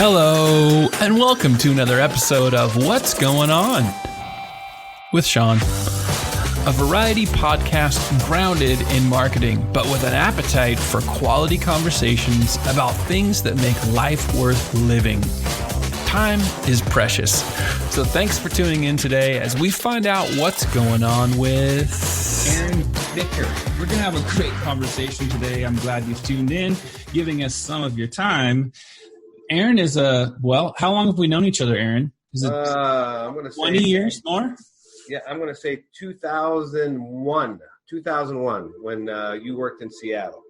Hello, and welcome to another episode of What's Going On with Shaun, a variety podcast grounded in marketing, but with an appetite for quality conversations about things that make life worth living. Time is precious, so thanks for tuning in today as we find out what's going on with Aaron Bickart. We're going to have a great conversation today. I'm glad you've tuned in, giving us some of your time. Aaron is how long have we known each other, Aaron? Is it I'm going to say 20 years more? Yeah, I'm going to say 2001 when you worked in Seattle.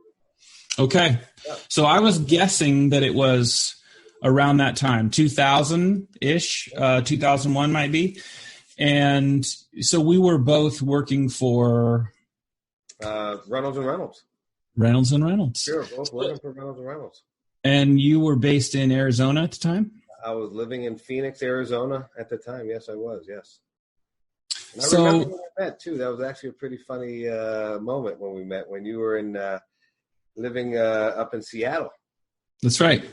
Okay. Yeah. So I was guessing that it was around that time, 2000-ish, 2001 might be. And so we were both working for Reynolds and Reynolds. Reynolds and Reynolds. Sure, both working for Reynolds and Reynolds. And you were based in Arizona at the time? I was living in Phoenix, Arizona at the time. Yes, I was. Yes. And I So, remember when we met too. That was actually a pretty funny moment when we met, when you were in living up in Seattle. that's right.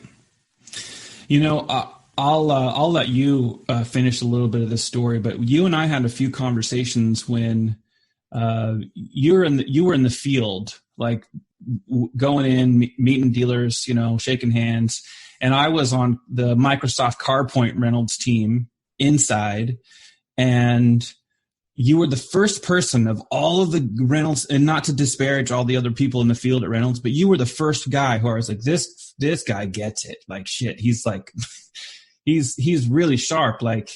You know, I'll let you finish a little bit of this story, but you and I had a few conversations when you were in the field, like going in, meeting dealers, shaking hands, and I was on the Microsoft CarPoint Reynolds team inside, and you were the first person of all of the Reynolds, and not to disparage all the other people in the field at Reynolds, but you were the first guy who I was like, this guy gets it. Like, shit, he's like, he's really sharp. Like,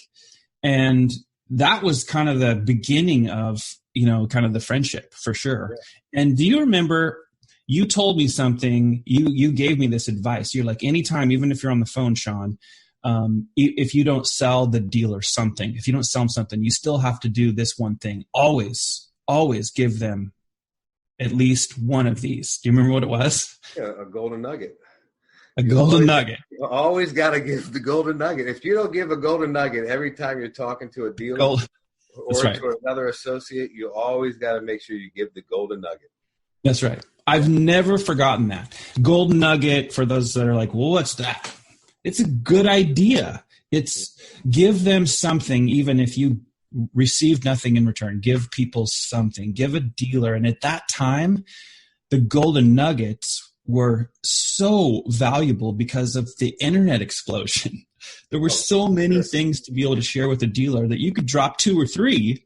and that was kind of the beginning of, kind of the friendship for sure. Yeah. And do you remember, you told me something, you gave me this advice. You're like, anytime, even if you're on the phone, Shaun, if you don't sell the dealer something, if you don't sell them something, you still have to do this one thing. Always give them at least one of these. Do you remember what it was? Yeah, a golden nugget. Nugget. You always got to give the golden nugget. If you don't give a golden nugget every time you're talking to a dealer or right. to another associate, you always got to make sure you give the golden nugget. That's right. I've never forgotten that. Golden nugget, for those that are like, well, what's that? It's a good idea. It's give them something, even if you received nothing in return. Give people something. Give a dealer. And at that time, the golden nuggets were so valuable because of the internet explosion. There were so many things to be able to share with a dealer that you could drop 2 or 3.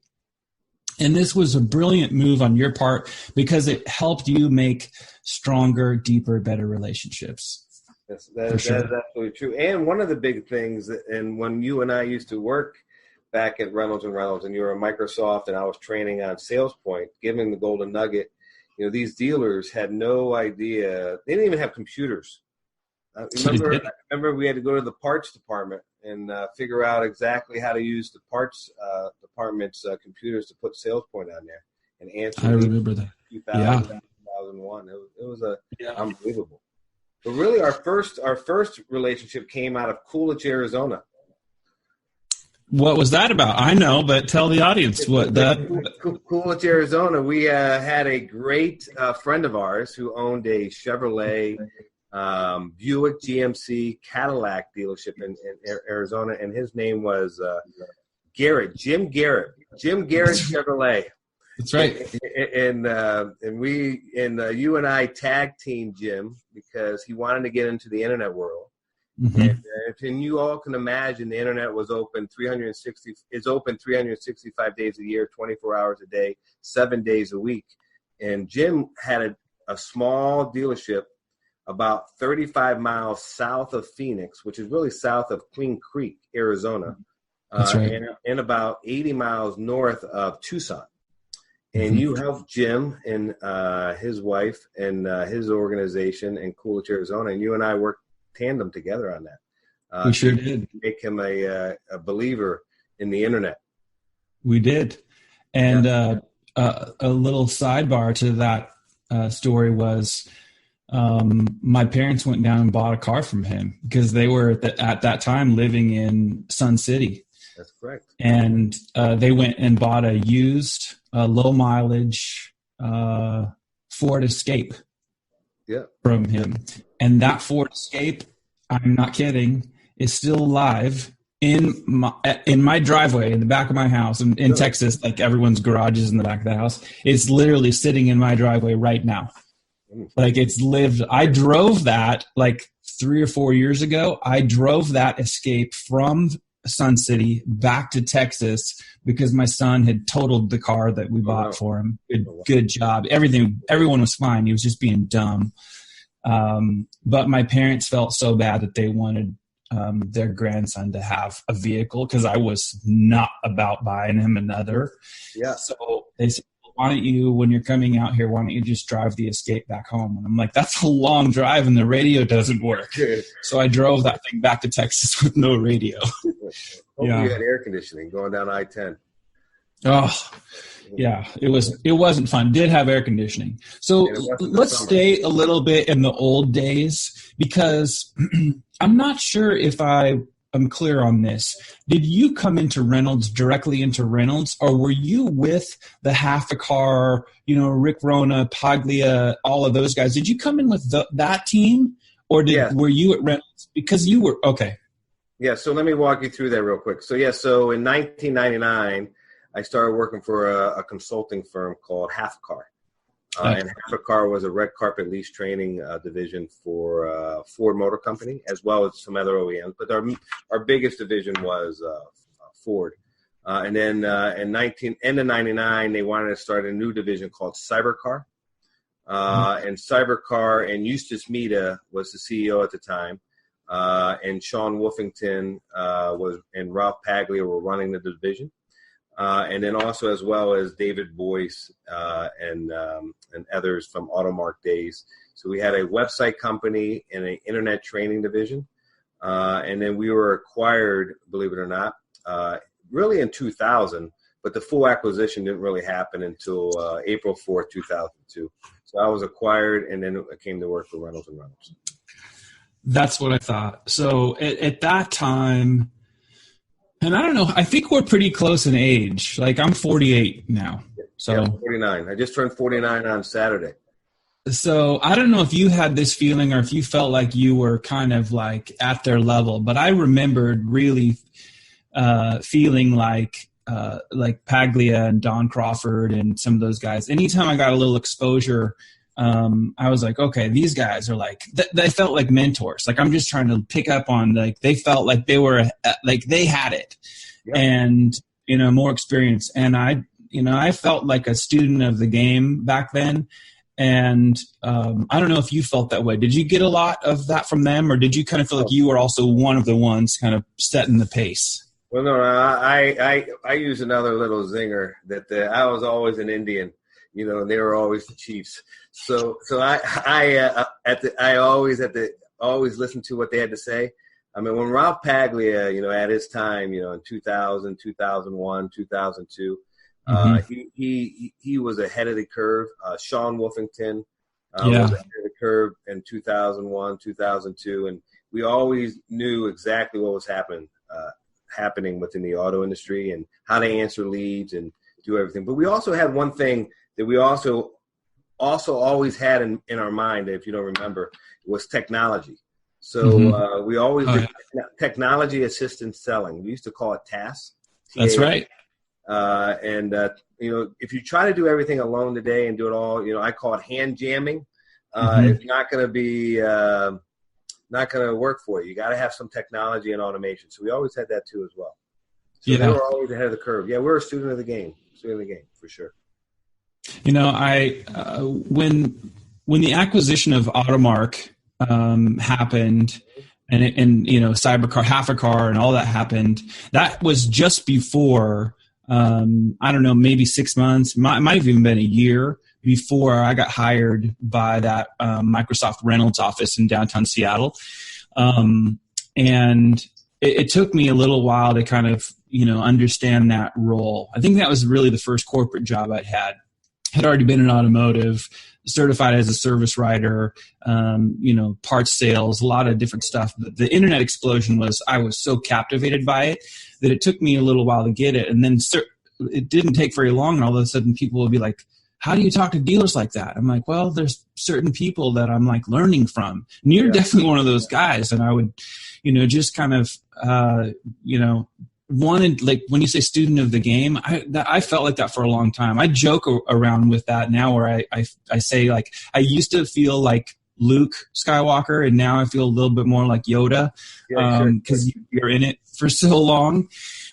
And this was a brilliant move on your part because it helped you make stronger, deeper, better relationships. Yes, that is absolutely true. And one of the big things, and when you and I used to work back at Reynolds and Reynolds, and you were at Microsoft, and I was training on SalesPoint, giving the golden nugget, these dealers had no idea. They didn't even have computers. I remember we had to go to the parts department and figure out exactly how to use the parts department's computers to put SalesPoint on there and answer. I remember that. 2001. It was unbelievable. But really, our first relationship came out of Coolidge, Arizona. What was that about? I know, but tell the audience what that. Coolidge, Arizona. We had a great friend of ours who owned a Chevrolet, Buick, GMC, Cadillac dealership in Arizona, and his name was Jim Garrett Chevrolet. That's right. And you and I tag teamed Jim because he wanted to get into the internet world. Mm-hmm. And you all can imagine, the internet was open 365 days a year, 24 hours a day, 7 days a week. And Jim had a small dealership about 35 miles south of Phoenix, which is really south of Queen Creek, Arizona. That's right. And about 80 miles north of Tucson. And you helped Jim and his wife and his organization in Coolidge, Arizona, and you and I worked tandem together on that. We sure did. Make him a believer in the internet. We did. And a little sidebar to that story was my parents went down and bought a car from him because they were at that time living in Sun City. That's correct. And they went and bought a used, low mileage Ford Escape from him. And that Ford Escape, I'm not kidding, is still alive in my driveway, in the back of my house in Texas. Like everyone's garage is in the back of the house. It's literally sitting in my driveway right now. Like it's lived. I drove that like 3 or 4 years ago. I drove that Escape from Sun City back to Texas because my son had totaled the car that we bought for him. Good job. Everyone was fine. He was just being dumb. But my parents felt so bad that they wanted their grandson to have a vehicle because I was not about buying him another. Yeah. So they said, why don't you, when you're coming out here, why don't you just drive the Escape back home? And I'm like, that's a long drive and the radio doesn't work. So I drove that thing back to Texas with no radio. You had air conditioning going down I-10. Oh, yeah, it wasn't fun. Did have air conditioning. So let's stay a little bit in the old days because I'm not sure if I'm clear on this. Did you come directly into Reynolds, or were you with the Half a Car, Rick Rona, Paglia, all of those guys? Did you come in with that team, or were you at Reynolds? Because you were, okay. Yeah, so let me walk you through that real quick. So in 1999, I started working for a consulting firm called Half a Car. And Half a Car was a red carpet lease training division for Ford Motor Company, as well as some other OEMs. But our biggest division was Ford. And then end of 99, they wanted to start a new division called Cybercar. And Cybercar, and Eustace Mita was the CEO at the time. And Shaun and Ralph Paglia were running the division. And then also as well as David Boyce and others from Automark days. So we had a website company and an internet training division. And then we were acquired, believe it or not, really in 2000, but the full acquisition didn't really happen until April 4th, 2002. So I was acquired, and then I came to work for Reynolds & Reynolds. That's what I thought. So at that time, and I don't know, I think we're pretty close in age. Like I'm 48 now. So yeah, 49. I just turned 49 on Saturday. So I don't know if you had this feeling or if you felt like you were kind of like at their level, but I remembered really feeling like Paglia and Don Crawford and some of those guys. Anytime I got a little exposure, I was like, okay, these guys are like, they felt like mentors. Like I'm just trying to pick up on, like, they felt like they were like they had it. Yep. And, more experience. And I felt like a student of the game back then. And I don't know if you felt that way. Did you get a lot of that from them, or did you kind of feel like you were also one of the ones kind of setting the pace? Well, no, I use another little zinger that I was always an Indian, and they were always the Chiefs. So I always listened to what they had to say. I mean, when Ralph Paglia, at his time, in 2000, 2001, 2002, he was ahead of the curve. Shaun Wolfington was ahead of the curve in 2001, 2002, and we always knew exactly what was happening within the auto industry and how to answer leads and do everything. But we also had one thing that we also always had in our mind, if you don't remember, was technology. So we always did technology assisted selling. We used to call it TAS. That's right. If you try to do everything alone today and do it all, I call it hand jamming. It's not going to be not going to work for you. You got to have some technology and automation. So we always had that too as well. So they were always ahead of the curve. Yeah, we're a student of the game. For sure. When the acquisition of Automark happened, and Cybercar, Half a Car, and all that happened, that was just before. I don't know, maybe 6 months. It might have even been a year before I got hired by that Microsoft Reynolds office in downtown Seattle. And it took me a little while to kind of, understand that role. I think that was really the first corporate job I'd had. Had already been in automotive, certified as a service writer, parts sales, a lot of different stuff. The internet explosion I was so captivated by it that it took me a little while to get it. And then it didn't take very long, and all of a sudden people would be like, how do you talk to dealers like that? I'm like, well, there's certain people that I'm like learning from. And you're definitely one of those guys. And I would, just kind of, wanted, like when you say student of the game, I felt like that for a long time. I joke around with that now where I say like, I used to feel like Luke Skywalker and now I feel a little bit more like Yoda because you're in it for so long.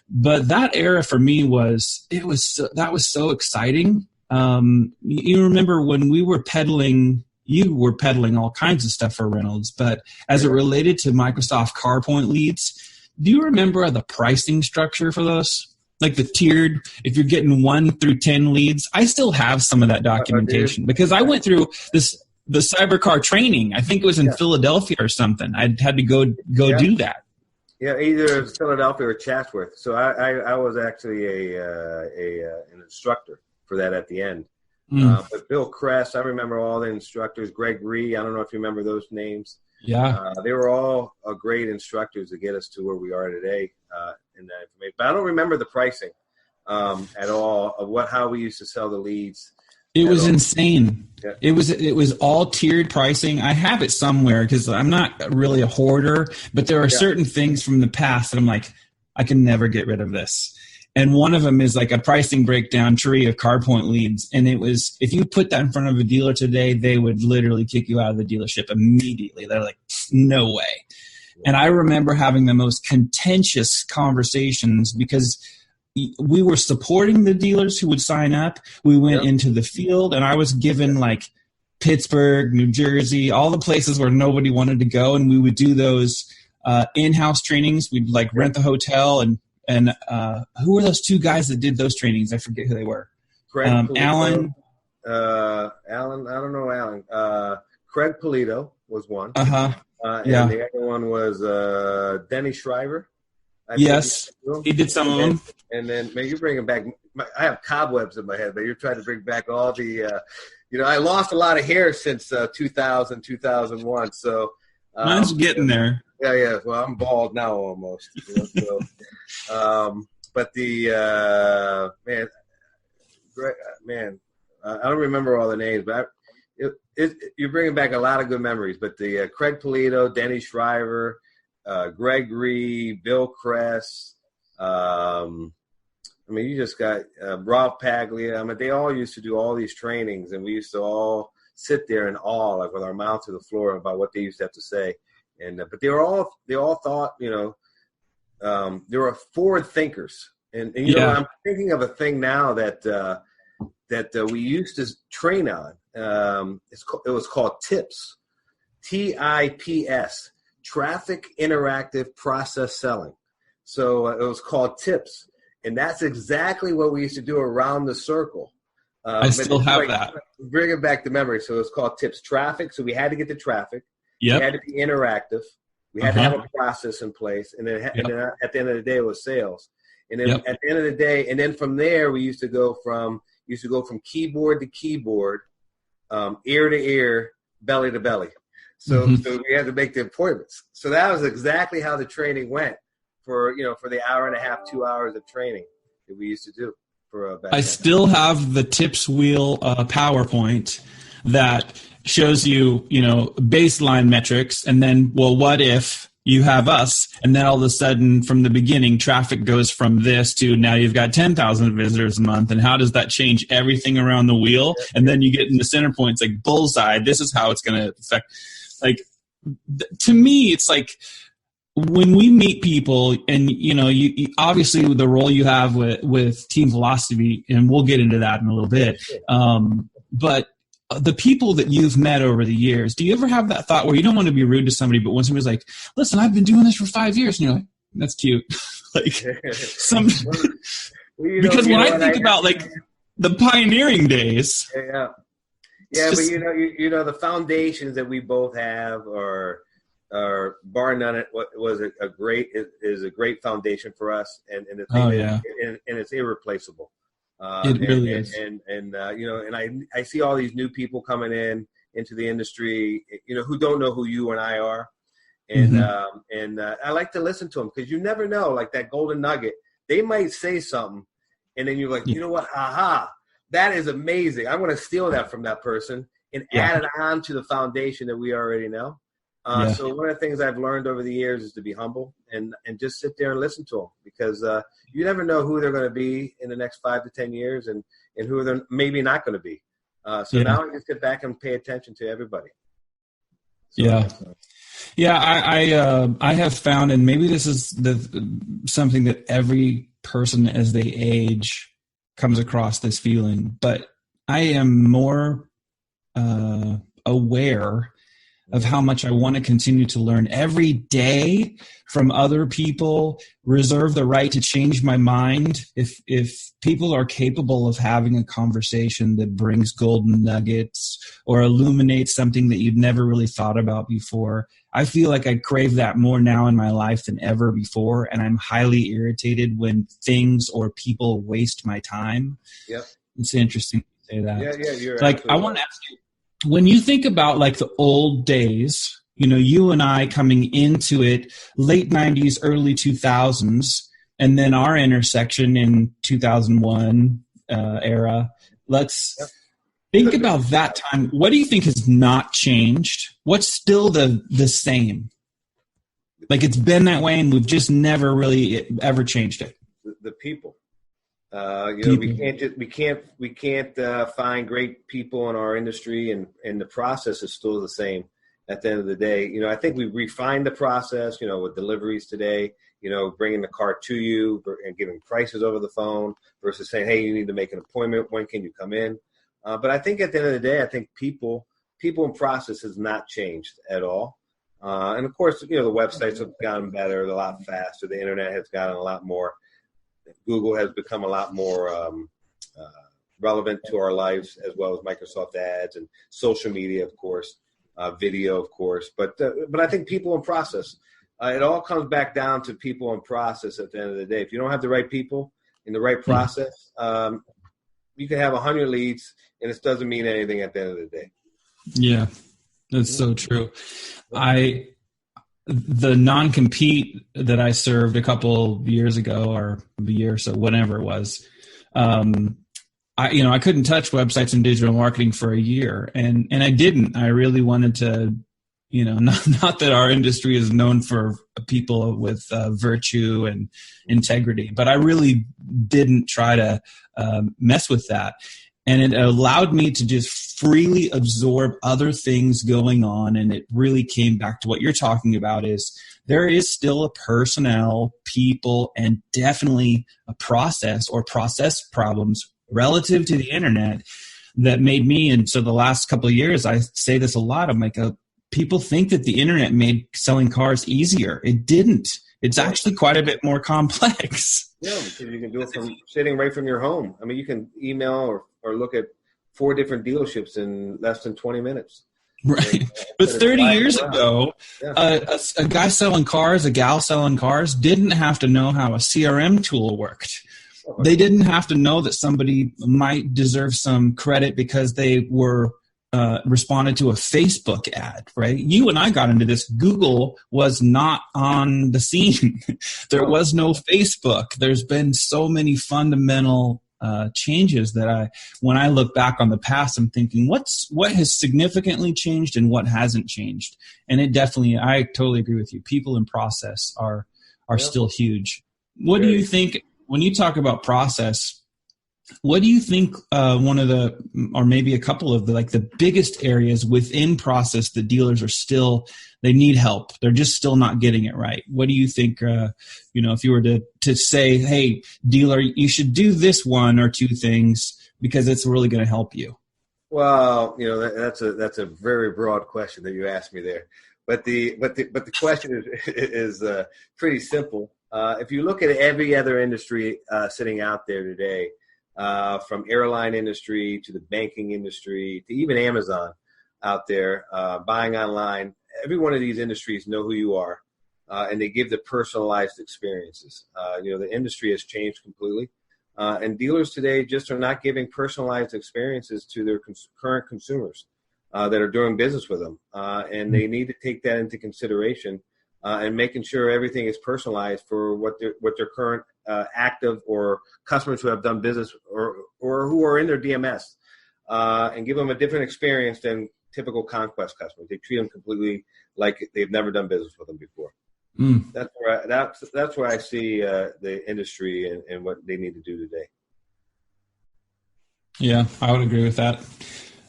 But that era for me was so exciting. You remember when we were peddling, you were peddling all kinds of stuff for Reynolds, but as it related to Microsoft CarPoint leads, do you remember the pricing structure for those? Like the tiered, if you're getting 1 through 10 leads, I still have some of that documentation because I went through the Cybercar training. I think it was in Philadelphia or something. I had to go do that. Yeah, either Philadelphia or Chatsworth. So I was actually an instructor for that at the end. But Bill Kress, I remember all the instructors. Greg Ree, I don't know if you remember those names. Yeah. They were all great instructors to get us to where we are today in that information. But I don't remember the pricing at all of how we used to sell the leads. It was insane. Yeah. It was all tiered pricing. I have it somewhere because I'm not really a hoarder, but there are certain things from the past that I'm like, I can never get rid of this. And one of them is like a pricing breakdown tree of CarPoint leads. And it was, if you put that in front of a dealer today, they would literally kick you out of the dealership immediately. They're like, no way. And I remember having the most contentious conversations because we were supporting the dealers who would sign up. We went into the field and I was given like Pittsburgh, New Jersey, all the places where nobody wanted to go. And we would do those in-house trainings. We'd like rent the hotel and who were those two guys that did those trainings? I forget who they were. Alan. I don't know Alan. Craig Polito was one. And the other one was Denny Shriver. Yes, he did some of them. And then, man, you're bringing back – I have cobwebs in my head, but you're trying to bring back all the I lost a lot of hair since 2000, 2001. So mine's getting there. Yeah. Well, I'm bald now almost. But the I don't remember all the names, but you're bringing back a lot of good memories. But the Craig Polito, Denny Shriver, Greg Ree, Bill Kress. You just got Rob Paglia. They all used to do all these trainings, and we used to all sit there in awe, like with our mouth to the floor, about what they used to have to say. And but they all thought, they were forward thinkers. And I'm thinking of a thing now that we used to train on. It was called TIPS, TIPS, Traffic Interactive Process Selling. So it was called TIPS, and that's exactly what we used to do around the circle. I still have that. Bringing back the memory. So it's called TIPS, traffic. So we had to get the traffic. Yep. We had to be interactive. We had to have a process in place, and then at the end of the day, it was sales. And then at the end of the day, and then from there, we used to go from keyboard to keyboard, ear to ear, belly to belly. So we had to make the appointments. So that was exactly how the training went for the hour and a half, 2 hours of training that we used to do for I still have the tips wheel PowerPoint that shows you, baseline metrics, and then, well, what if you have us, and then all of a sudden from the beginning, traffic goes from this to now you've got 10,000 visitors a month, and how does that change everything around the wheel? And then you get in the center points like bullseye. This is how it's going to affect. Like, to me, it's like when we meet people, and you obviously the role you have with Team Velocity, and we'll get into that in a little bit, but the people that you've met over the years, do you ever have that thought where you don't want to be rude to somebody, but when somebody's like, listen, I've been doing this for 5 years, and you're like, that's cute. Like because when I think about like the pioneering days. Yeah. But the foundations that we both have are bar none. What was a great foundation for us, and it's irreplaceable. It really is. And I see all these new people coming into the industry, who don't know who you and I are. And I like to listen to them because you never know, like that golden nugget, they might say something and then you're like, you know what? Aha. That is amazing. I'm going to steal that from that person and add it on to the foundation that we already know. So one of the things I've learned over the years is to be humble and just sit there and listen to them, because you never know who they're going to be in the next 5 to 10 years and who they're maybe not going to be. So now I just sit back and pay attention to everybody. So, I have found, and maybe this is something that every person as they age comes across this feeling, but I am more aware of how much I want to continue to learn every day from other people, reserve the right to change my mind. If people are capable of having a conversation that brings golden nuggets or illuminates something that you'd never really thought about before, I feel like I crave that more now in my life than ever before. And I'm highly irritated when things or people waste my time. Yep. It's interesting to say that. Yeah, you're like, I want to ask you, when you think about like the old days, you and I coming into it, late 90s, early 2000s, and then our intersection in 2001 era, let's think about that time. What do you think has not changed? What's still the same? Like, it's been that way and we've just never really ever changed it. The people. We can't find great people in our industry, and the process is still the same at the end of the day. I think we refined the process, with deliveries today, bringing the car to you and giving prices over the phone versus saying, hey, you need to make an appointment. When can you come in? But I think at the end of the day, I think people and process has not changed at all. And of course, the websites have gotten better, a lot faster. The internet has gotten a lot more. Google has become a lot more relevant to our lives, as well as Microsoft Ads and social media, of course, video, of course. But I think people and process. It all comes back down to people and process at the end of the day. If you don't have the right people in the right process, you can have 100 leads, and it doesn't mean anything at the end of the day. Yeah, that's so true. The non-compete that I served a couple years ago, or a year or so, whatever it was, I couldn't touch websites and digital marketing for a year, and I didn't. I really wanted to, not that our industry is known for people with virtue and integrity, but I really didn't try to mess with that. And it allowed me to just freely absorb other things going on. And it really came back to what you're talking about, is there is still a personnel, people, and definitely a process or process problems relative to the internet that made me. And so the last couple of years, I say this a lot. I'm like, people think that the internet made selling cars easier. It didn't. It's actually quite a bit more complex. Yeah, because you can do it from sitting right from your home. I mean, you can email or look at 4 different dealerships in less than 20 minutes. Right. But 30 years ago, a guy selling cars, a gal selling cars didn't have to know how a CRM tool worked. They didn't have to know that somebody might deserve some credit because they were responded to a Facebook ad, right? You and I got into this. Google was not on the scene. There was no Facebook. There's been so many fundamental changes that when I look back on the past, I'm thinking, what has significantly changed and what hasn't changed? And it definitely, I totally agree with you. People and process are still huge. What do you think when you talk about process? What do you think one of the, or maybe a couple of the biggest areas within process that dealers are still, they need help. They're just still not getting it right. What do you think, if you were to say, hey, dealer, you should do this 1 or 2 things because it's really going to help you? Well, that's a very broad question that you asked me there. But the question is pretty simple. If you look at every other industry sitting out there today, from airline industry to the banking industry to even Amazon out there, buying online, every one of these industries know who you are, and they give the personalized experiences. The industry has changed completely, and dealers today just are not giving personalized experiences to their current consumers that are doing business with them, and they need to take that into consideration and making sure everything is personalized for what their current active or customers who have done business or who are in their DMS, and give them a different experience than typical conquest customers. They treat them completely like they've never done business with them before. That's where I see the industry and what they need to do today. Yeah, I would agree with that.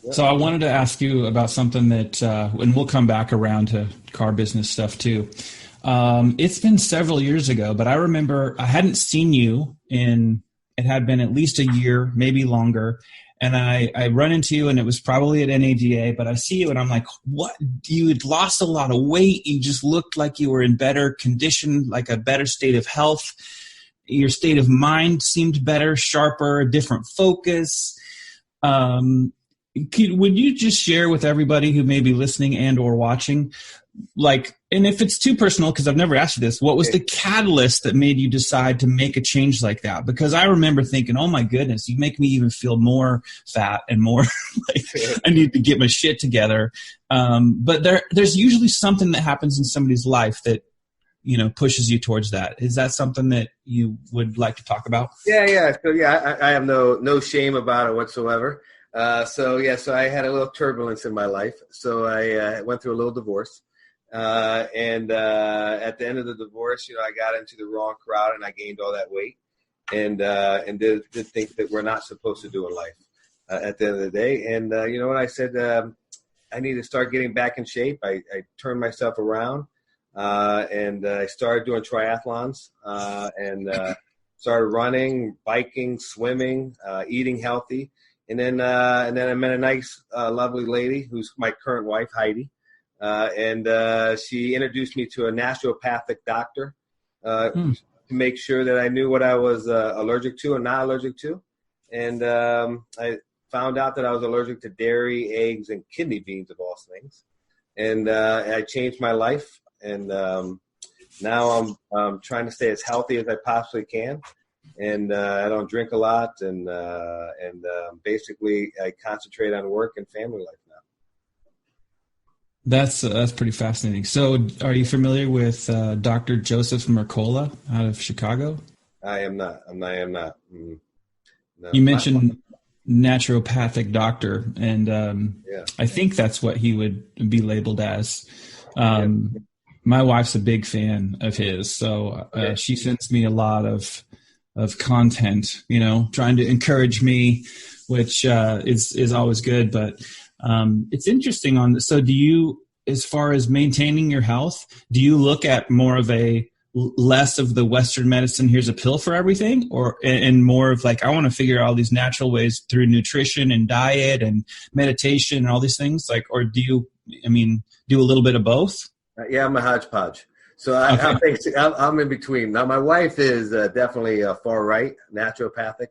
Yeah. So I wanted to ask you about something that, and we'll come back around to car business stuff too. It's been several years ago, but I remember I hadn't seen you it had been at least a year, maybe longer. And I run into you, and it was probably at NADA, but I see you and I'm like, what? You had lost a lot of weight. You just looked like you were in better condition, like a better state of health. Your state of mind seemed better, sharper, a different focus. Would you just share with everybody who may be listening and or watching, like, and if it's too personal, because I've never asked you this, what was the catalyst that made you decide to make a change like that? Because I remember thinking, oh my goodness, you make me even feel more fat and more like I need to get my shit together. But there's usually something that happens in somebody's life that, pushes you towards that. Is that something that you would like to talk about? Yeah. So I have no shame about it whatsoever. So I had a little turbulence in my life. So I went through a little divorce. And at the end of the divorce, I got into the wrong crowd and I gained all that weight and did things that we're not supposed to do in life at the end of the day. And, what I said, I need to start getting back in shape. I turned myself around, and I started doing triathlons, and started running, biking, swimming, eating healthy. And then I met a nice, lovely lady who's my current wife, Heidi. And she introduced me to a naturopathic doctor to make sure that I knew what I was allergic to and not allergic to. And I found out that I was allergic to dairy, eggs, and kidney beans, of all things. And I changed my life. And now I'm trying to stay as healthy as I possibly can. And I don't drink a lot. And basically, I concentrate on work and family life now. That's pretty fascinating. So are you familiar with Dr. Joseph Mercola out of Chicago? I am not. No. You mentioned naturopathic doctor, and I think that's what he would be labeled as. My wife's a big fan of his, so she sends me a lot of content, trying to encourage me, which is always good, but it's interesting so do you, as far as maintaining your health, do you look at more of less of the Western medicine, here's a pill for everything, and more of like, I want to figure out all these natural ways through nutrition and diet and meditation and all these things, like, or do you, do a little bit of both? Yeah, I'm a hodgepodge. So I'm in between. Now, my wife is definitely far right, naturopathic.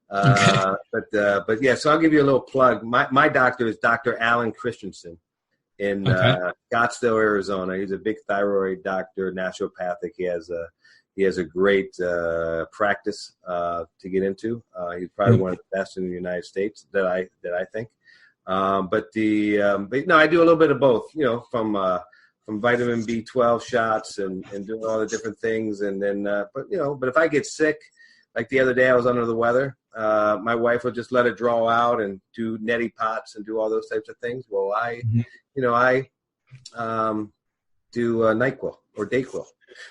But yeah, so I'll give you a little plug. My doctor is Dr. Alan Christensen in Scottsdale, Arizona. He's a big thyroid doctor, naturopathic. He has a great practice to get into. He's probably one of the best in the United States that I think. But I do a little bit of both. From vitamin B12 shots and doing all the different things, and then but if I get sick, like the other day I was under the weather. My wife would just let it draw out and do neti pots and do all those types of things. Well, I do NyQuil or DayQuil.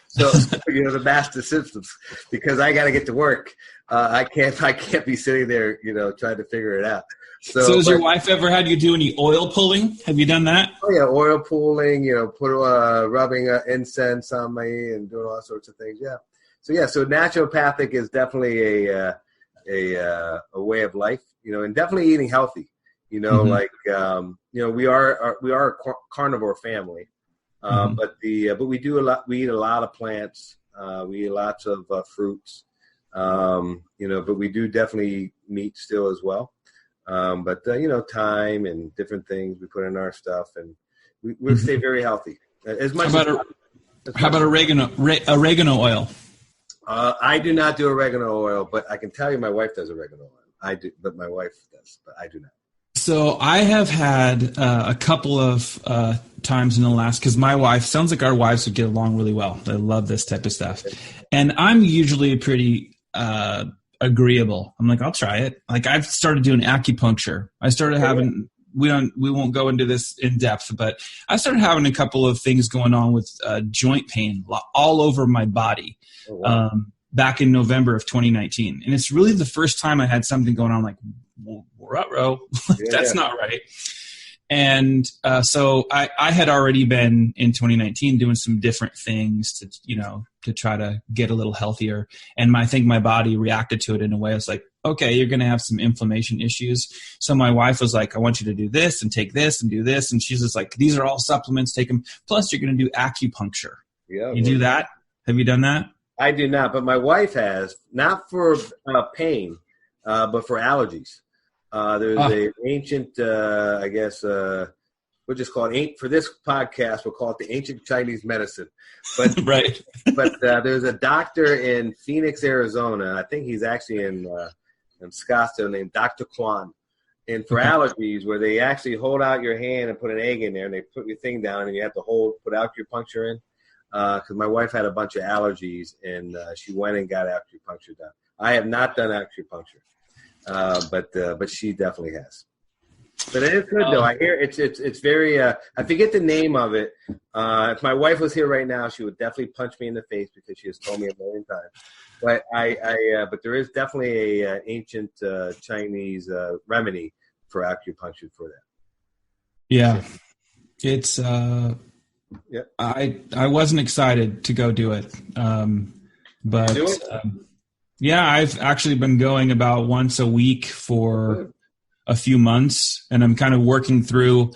So the master systems, because I got to get to work. I can't be sitting there, trying to figure it out. So has your wife ever had you do any oil pulling? Have you done that? Oh yeah, oil pulling. Rubbing incense on me and doing all sorts of things. Yeah. So naturopathic is definitely a way of life, and definitely eating healthy, we are a carnivore family, but we do a lot. We eat a lot of plants. We eat lots of fruits, but we do definitely eat meat still as well. But thyme and different things we put in our stuff, and we stay very healthy. As much. How about oregano oil? I do not do oregano oil, but I can tell you my wife does oregano oil. I do, but my wife does, but I do not. So I have had a couple of times in the last, because my wife, sounds like our wives would get along really well. They love this type of stuff. And I'm usually pretty agreeable. I'm like, I'll try it. Like I've started doing acupuncture. I started having, we won't go into this in depth, but I started having a couple of things going on with joint pain all over my body. Oh, wow. Back in November of 2019. And it's really the first time I had something going on like, ruh-roh, that's not right. And so I had already been in 2019 doing some different things to try to get a little healthier. And I think my body reacted to it in a way. I was like, okay, you're going to have some inflammation issues. So my wife was like, I want you to do this and take this and do this. And she's just like, these are all supplements, take them. Plus you're going to do acupuncture. Yeah, you do that? Have you done that? I do not, but my wife has, not for pain, but for allergies. There's an ancient, I guess, we'll just call it, for this podcast, we'll call it the ancient Chinese medicine. But right. But there's a doctor in Phoenix, Arizona. I think he's actually in Scottsdale, named Dr. Kwan. And for allergies, where they actually hold out your hand and put an egg in there, and they put your thing down, and you have to put acupuncture in. Because my wife had a bunch of allergies, and she went and got acupuncture done. I have not done acupuncture, but she definitely has. But it is good though. I hear it's very. I forget the name of it. If my wife was here right now, she would definitely punch me in the face because she has told me a million times. But but there is definitely a ancient Chinese remedy for acupuncture for that. Yeah, it's. Yeah, I wasn't excited to go do it, but yeah, I've actually been going about once a week for a few months, and I'm kind of working through.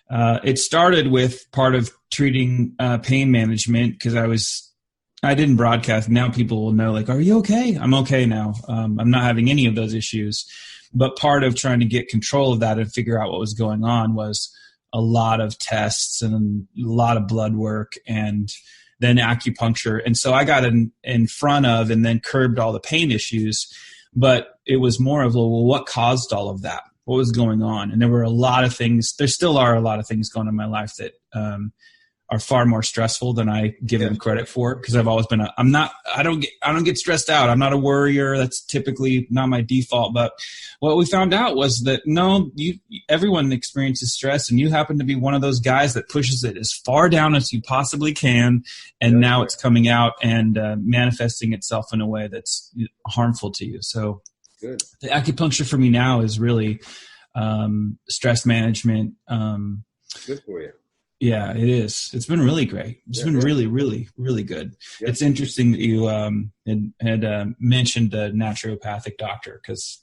It started with part of treating pain management because I didn't broadcast. Now people will know, like, are you okay? I'm okay now. I'm not having any of those issues, but part of trying to get control of that and figure out what was going on was a lot of tests and a lot of blood work and then acupuncture. And so I got in front of and then curbed all the pain issues, but it was more of, well, what caused all of that? What was going on? And there were a lot of things, there still are a lot of things going on in my life that are far more stressful than I give them credit for, because I've always been I don't get stressed out. I'm not a worrier. That's typically not my default. But what we found out was that no, everyone experiences stress, and you happen to be one of those guys that pushes it as far down as you possibly can, and now it's coming out and manifesting itself in a way that's harmful to you. So good. The acupuncture for me now is really stress management. Good for you. Yeah, it is. It's been really great. It's been really, really, really good. Yep. It's interesting that you had mentioned the naturopathic doctor, because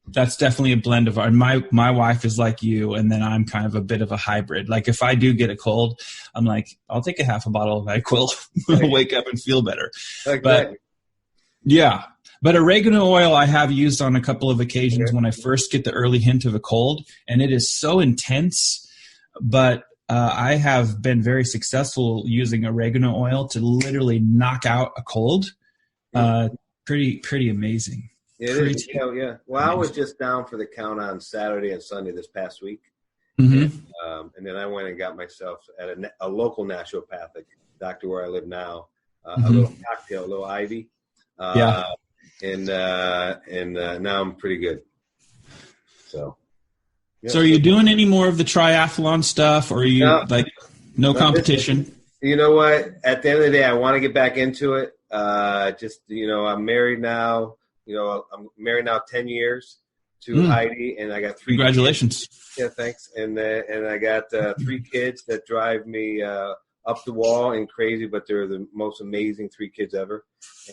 that's definitely a blend of our. My wife is like you, and then I'm kind of a bit of a hybrid. Like if I do get a cold, I'm like, I'll take a half a bottle of NyQuil, wake up and feel better. Exactly. But yeah. But oregano oil I have used on a couple of occasions when I first get the early hint of a cold, and it is so intense, but I have been very successful using oregano oil to literally knock out a cold. Pretty amazing. It is. Yeah. Well, amazing. I was just down for the count on Saturday and Sunday this past week. Mm-hmm. And then I went and got myself at a local naturopathic doctor where I live now, a little cocktail, a little Ivy. And now I'm pretty good. So. So are you doing any more of the triathlon stuff, or are you no competition? You know what? At the end of the day, I want to get back into it. I'm married now. I'm married now 10 years to Heidi, and I got 3 Congratulations. Kids. Yeah, thanks. And I got 3 kids that drive me up the wall and crazy, but they're the most amazing 3 kids ever.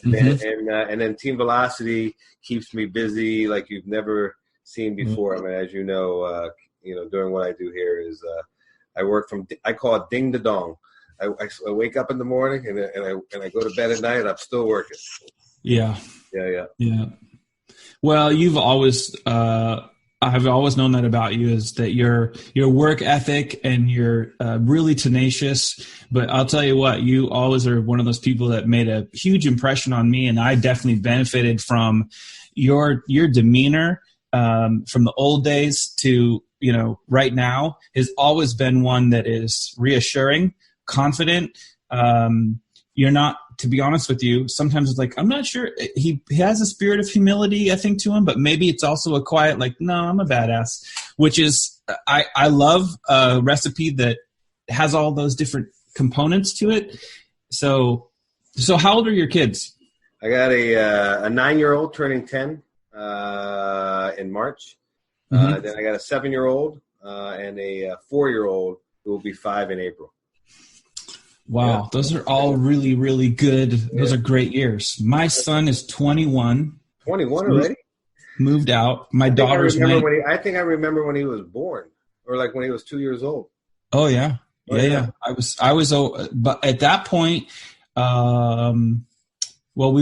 And then Team Velocity keeps me busy like you've never seen before. I mean, as you know, doing what I do here is I work I call it ding to dong. I wake up in the morning and I go to bed at night and I'm still working. Yeah. Yeah. Well, you've always I've always known that about you, is that your work ethic and you're really tenacious. But I'll tell you what, you always are one of those people that made a huge impression on me, and I definitely benefited from your demeanor. From the old days to right now has always been one that is reassuring, confident. You're not, to be honest with you, sometimes it's like, I'm not sure. He has a spirit of humility, I think, to him, but maybe it's also a quiet, like, no, I'm a badass, which is, I love a recipe that has all those different components to it. So how old are your kids? I got a 9-year-old turning 10 in March. Then I got a 7-year-old and a 4-year-old who will be 5 in April. Wow, yeah. Those are all really, really good. Those are great years. My son is 21. 21 already? Moved out. My daughter's I think I remember when he was born, or like when he was 2 years old. Oh yeah. Yeah. I was, but at that point, we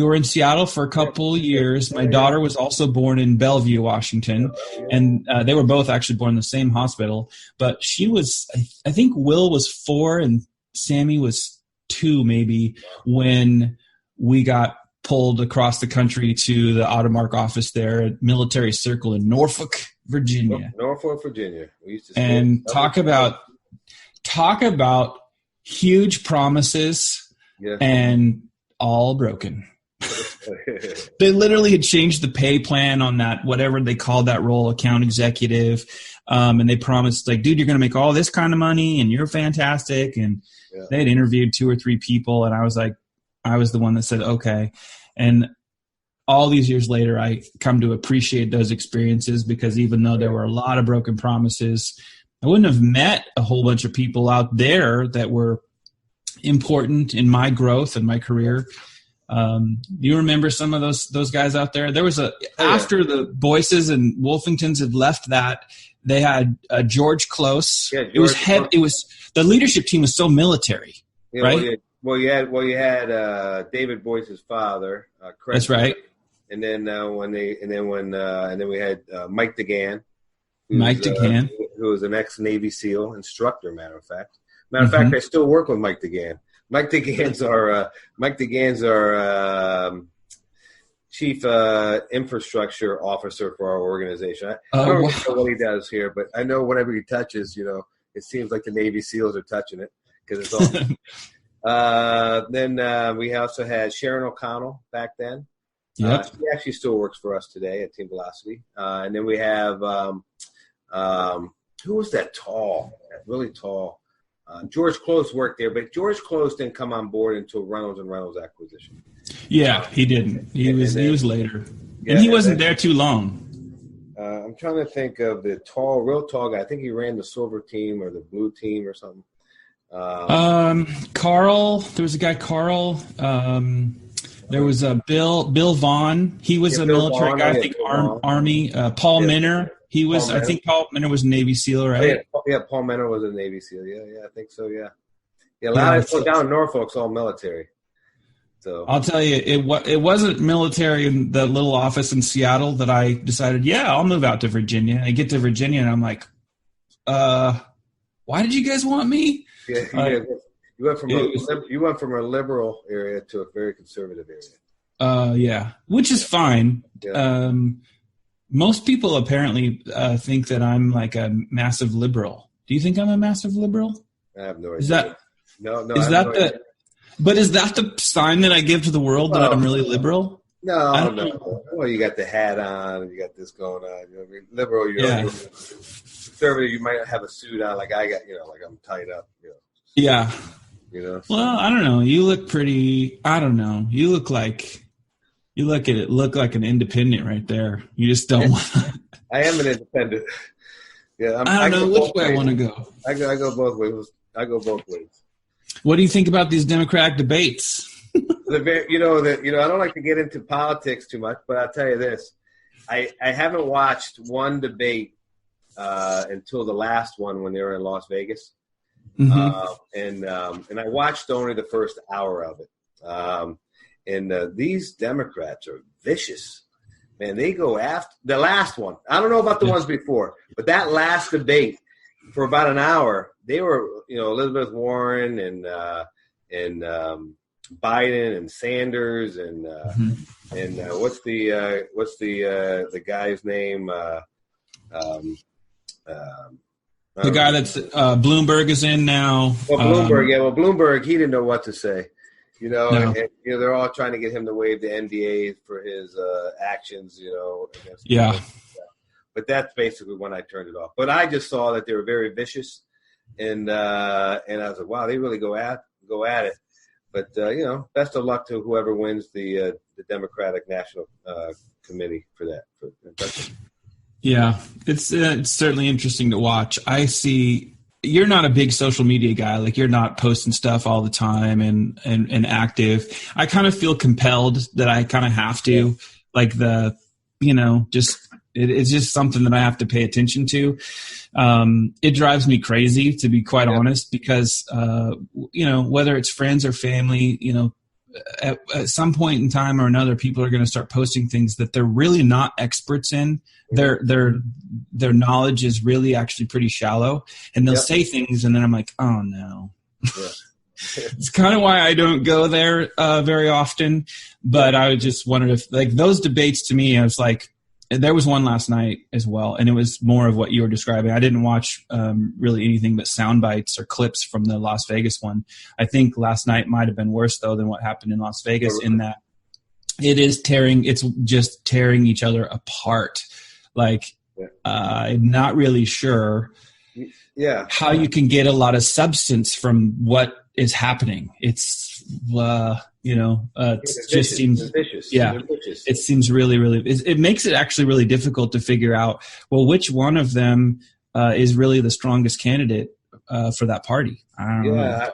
were in Seattle for a couple of years. My daughter was also born in Bellevue, Washington, and they were both actually born in the same hospital. But she was, I think Will was 4 and Sammy was 2 maybe when we got pulled across the country to the Automark office there at Military Circle in Norfolk, Virginia. Norfolk, Virginia. We used to and talk about huge promises and all broken. They literally had changed the pay plan on that, whatever they called that role, account executive. And they promised, like, dude, you're going to make all this kind of money and you're fantastic. And they had interviewed 2 or 3 people. And I was like, I was the one that said, okay. And all these years later, I come to appreciate those experiences because even though there were a lot of broken promises, I wouldn't have met a whole bunch of people out there that were important in my growth and my career. You remember some of those guys out there? There was after the Boyces and Wolfingtons had left that, they had George Close. Yeah, George it was the leadership team was so military, right? Well, you had David Boyce's father. That's right. And then when we had Mike DeGan. Who was an ex-Navy SEAL instructor. Matter of fact, I still work with Mike DeGan. Mike DeGan's our chief infrastructure officer for our organization. I don't really know what he does here, but I know whatever he touches, it seems like the Navy SEALs are touching it because it's all. Then we also had Sharon O'Connell back then. She actually still works for us today at Team Velocity. And then we have who was that really tall? George Close worked there, but George Close didn't come on board until Reynolds and Reynolds acquisition. Yeah, he didn't. He was later, and he wasn't there too long. I'm trying to think of the real tall guy. I think he ran the silver team or the blue team or something. Carl. There was a guy, Carl. There was a Bill Vaughn. He was a military guy. I think Army. Paul Minner. He was. I think Paul Minner was a Navy SEAL, right? Yeah, Paul Minner was a Navy SEAL. Yeah, I think so. Yeah. A lot of people down in Norfolk's all military. So I'll tell you, it wasn't military in the little office in Seattle that I decided, I'll move out to Virginia. And I get to Virginia and I'm like, why did you guys want me? Yeah. You went from a liberal area to a very conservative area. Which is fine. Yeah. Most people apparently think that I'm like a massive liberal. Do you think I'm a massive liberal? I have no idea. Is that no? Is that the? But is that the sign that I give to the world that I'm really liberal? No. Well, you got the hat on, and you got this going on. Liberal, you're conservative. You might have a suit on, like I got. Like I'm tied up. Yeah. So. Well, I don't know. You look pretty. I don't know. You look like an independent right there. You just don't want to. I am an independent. Yeah, I don't know which way I want to go. I go both ways. What do you think about these Democratic debates? I don't like to get into politics too much, but I'll tell you this: I haven't watched one debate until the last one when they were in Las Vegas, and I watched only the first hour of it. And these Democrats are vicious. Man, they go after the last one. I don't know about the ones before, but that last debate for about an hour, they were, Elizabeth Warren and Biden and Sanders and what's the guy's name? The guy that's Bloomberg is in now. Well, Bloomberg, he didn't know what to say. No. And, they're all trying to get him to waive the NDA for his actions. Against yeah. But that's basically when I turned it off. But I just saw that they were very vicious, and I was like, wow, they really go at it. But best of luck to whoever wins the Democratic National Committee for that. Yeah, it's certainly interesting to watch. I see you're not a big social media guy. Like, you're not posting stuff all the time and active. I kind of feel compelled that I kind of have to, like it's just something that I have to pay attention to. It drives me crazy, to be quite honest, because, whether it's friends or family, at some point in time or another, people are going to start posting things that they're really not experts in. Their knowledge is really actually pretty shallow, and they'll say things, and then I'm like, oh no. Yeah. It's kind of why I don't go there very often. But I just wondered if, like, those debates, to me, I was like, there was one last night as well, and it was more of what you were describing. I didn't watch really anything but sound bites or clips from the Las Vegas one. I think last night might have been worse, though, than what happened in Las Vegas, in that it's just tearing each other apart. Like, I'm not really sure how you can get a lot of substance from what is happening. It's just seems vicious. It seems really, really. It makes it actually really difficult to figure out, well, which one of them is really the strongest candidate for that party. I don't know.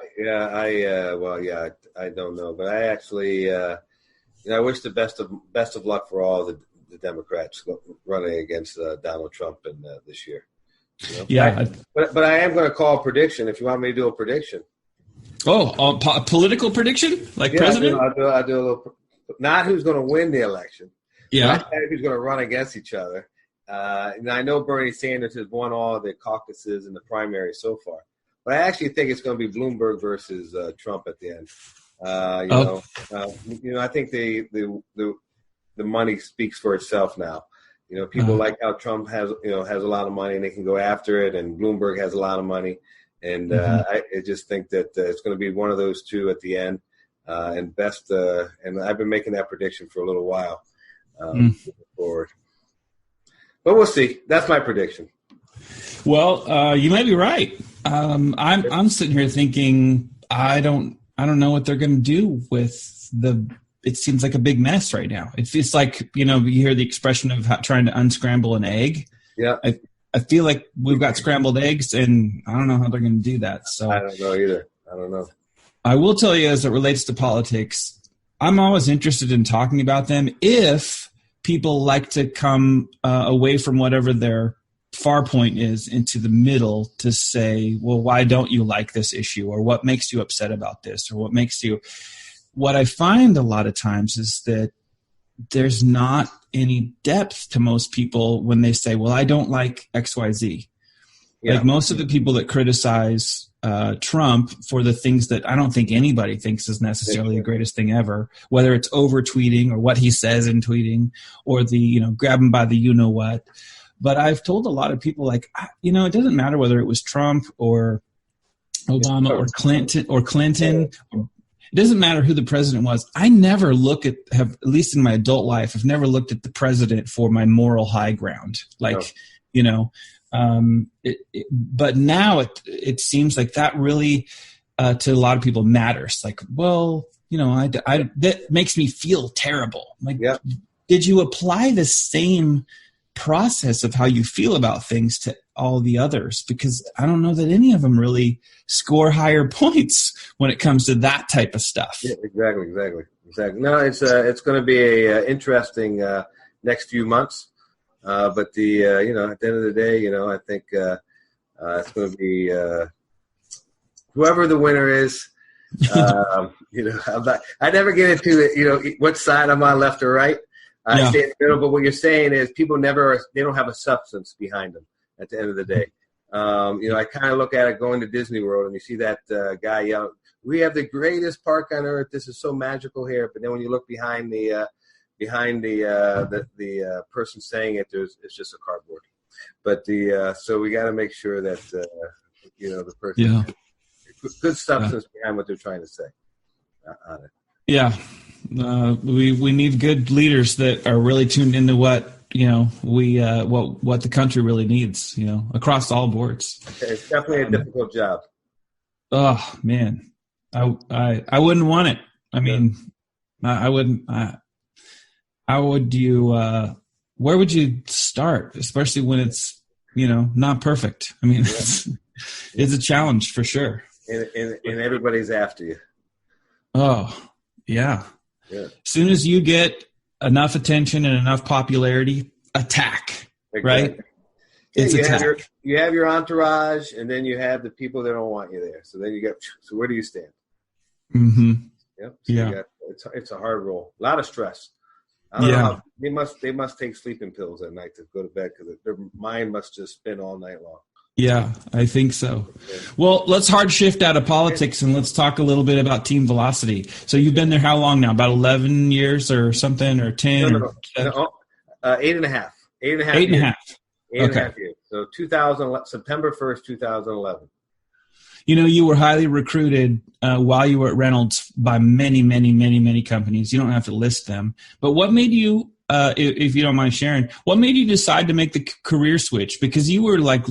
I don't know, but I actually, I wish the best of luck for all the Democrats running against Donald Trump in this year. But I am going to call a prediction if you want me to do a prediction. Oh, a political prediction? Like president? I'll do a little, not who's going to win the election. Yeah. Not who's going to run against each other. And I know Bernie Sanders has won all the caucuses and the primaries so far. But I actually think it's going to be Bloomberg versus Trump at the end. I think the money speaks for itself now. People like how Trump has a lot of money and they can go after it, and Bloomberg has a lot of money. And I just think that it's going to be one of those two at the end. And I've been making that prediction for a little while moving forward. But we'll see. That's my prediction. Well, you may be right. I'm sitting here thinking I don't know what they're going to do with it seems like a big mess right now. It feels like, you hear the expression of trying to unscramble an egg. Yeah. I feel like we've got scrambled eggs, and I don't know how they're going to do that. So I don't know either. I don't know. I will tell you, as it relates to politics, I'm always interested in talking about them if people like to come away from whatever their far point is into the middle to say, well, why don't you like this issue, or what makes you upset about this, or what I find a lot of times is that there's not any depth to most people when they say, well, I don't like XYZ. Yeah. Like, most of the people that criticize Trump for the things that I don't think anybody thinks is necessarily the greatest thing ever, whether it's over tweeting or what he says in tweeting, or the, grab him by the you-know-what. But I've told a lot of people, like, it doesn't matter whether it was Trump or Obama or Clinton. It doesn't matter who the president was. I never at least in my adult life, I've never looked at the president for my moral high ground. Like, but now it seems like that really, to a lot of people, matters. Like, well, that makes me feel terrible. Like, did you apply the same process of how you feel about things to all the others? Because I don't know that any of them really score higher points when it comes to that type of stuff. Yeah, exactly. No, it's going to be a interesting next few months. But at the end of the day, I think it's going to be whoever the winner is. I never get into what side I'm on, left or right. I stay in the middle. But what you're saying is people they don't have a substance behind them at the end of the day. I kind of look at it going to Disney World, and you see that guy yelling, "We have the greatest park on earth. This is so magical here." But then when you look behind the person saying it, it's just a cardboard. But so we got to make sure that the person good substance behind what they're trying to say on it. Yeah, we need good leaders that are really tuned into what what the country really needs. Across all boards. It's definitely a difficult job. Oh man, I wouldn't want it. I mean, I wouldn't. How would you? Where would you start, especially when it's not perfect? I mean, it's a challenge for sure. And everybody's after you. Oh yeah. As soon as you get enough attention and enough popularity, attack. Exactly. Right? It's attack. You have your entourage, and then you have the people that don't want you there. So then so where do you stand? Mm-hmm. Yep. So it's a hard role. A lot of stress. I don't know. They must take sleeping pills at night to go to bed because their mind must just spin all night long. Yeah, I think so. Well, let's hard shift out of politics and let's talk a little bit about Team Velocity. So you've been there how long now? About 11 years or something, or 10? No. 8.5. 8.5 8.5. years. 8.5 years. So September 1st, 2011. You were highly recruited while you were at Reynolds by many, many, many, many companies. You don't have to list them. But what made you, if you don't mind sharing, what made you decide to make the career switch? Because you were like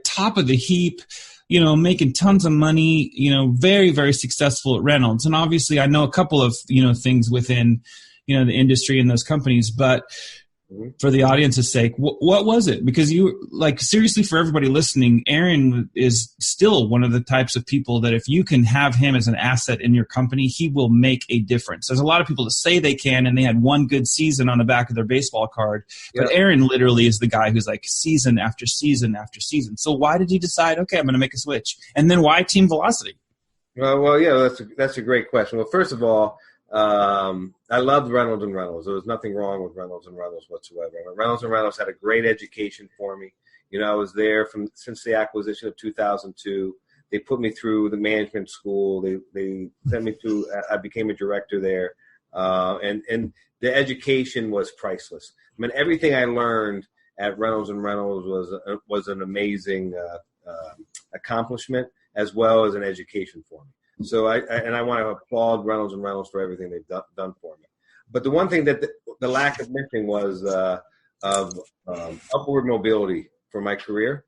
top of the heap, making tons of money, very, very successful at Reynolds. And obviously I know a couple of, things within, the industry and those companies, but for the audience's sake, what was it? Because seriously, for everybody listening, Aaron is still one of the types of people that if you can have him as an asset in your company, he will make a difference. There's a lot of people that say they can, and they had one good season on the back of their baseball card. But Aaron literally is the guy who's like season after season after season. So why did you decide, okay, I'm going to make a switch? And then why Team Velocity? Well, yeah, that's a great question. Well, first of all, I loved Reynolds and Reynolds. There was nothing wrong with Reynolds and Reynolds whatsoever. Reynolds and Reynolds had a great education for me. I was there since the acquisition of 2002. They put me through the management school. They sent me through. I became a director there, and the education was priceless. I mean, everything I learned at Reynolds and Reynolds was an amazing accomplishment as well as an education for me. So I want to applaud Reynolds and Reynolds for everything they've done for me. But the one thing that the lack of missing was of upward mobility for my career,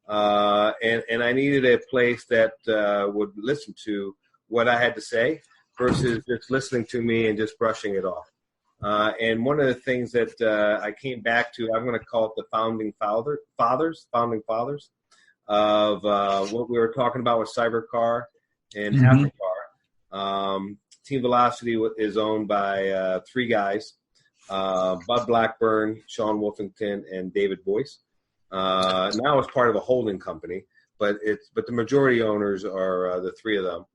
and I needed a place that would listen to what I had to say versus just listening to me and just brushing it off. And one of the things that I came back to, I'm going to call it the founding fathers of what we were talking about with Cybercar. And Africar. Team Velocity is owned by three guys, Bud Blackburn, Shaun Wolfington, and David Boyce. Now it's part of a holding company, but the majority owners are the three of them.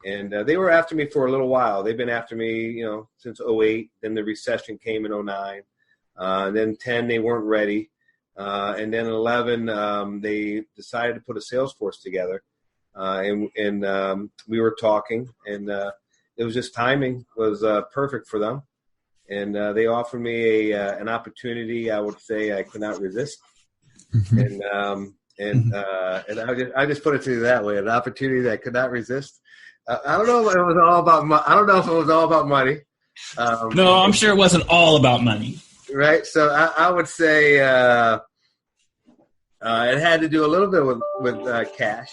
And they were after me for a little while. They've been after me, since 2008. Then the recession came in 2009. Then 2010, they weren't ready. And then 2011, they decided to put a sales force together. And we were talking, and it was just timing was perfect for them, and they offered me an opportunity. I would say I could not resist, and I just put it to you that way: an opportunity that I could not resist. I don't know if it was all about. I don't know if it was all about money. No, I'm sure it wasn't all about money. Right. So I would say it had to do a little bit with cash.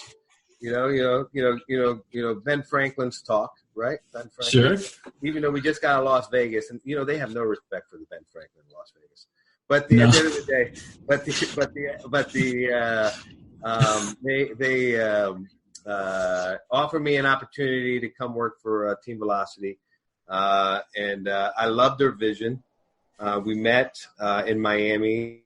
Ben Franklin's talk, right? Ben Franklin. Sure. Even though we just got to Las Vegas, and they have no respect for the Ben Franklin in Las Vegas. But at the end of the day, they offered me an opportunity to come work for Team Velocity, and I loved their vision. We met in Miami.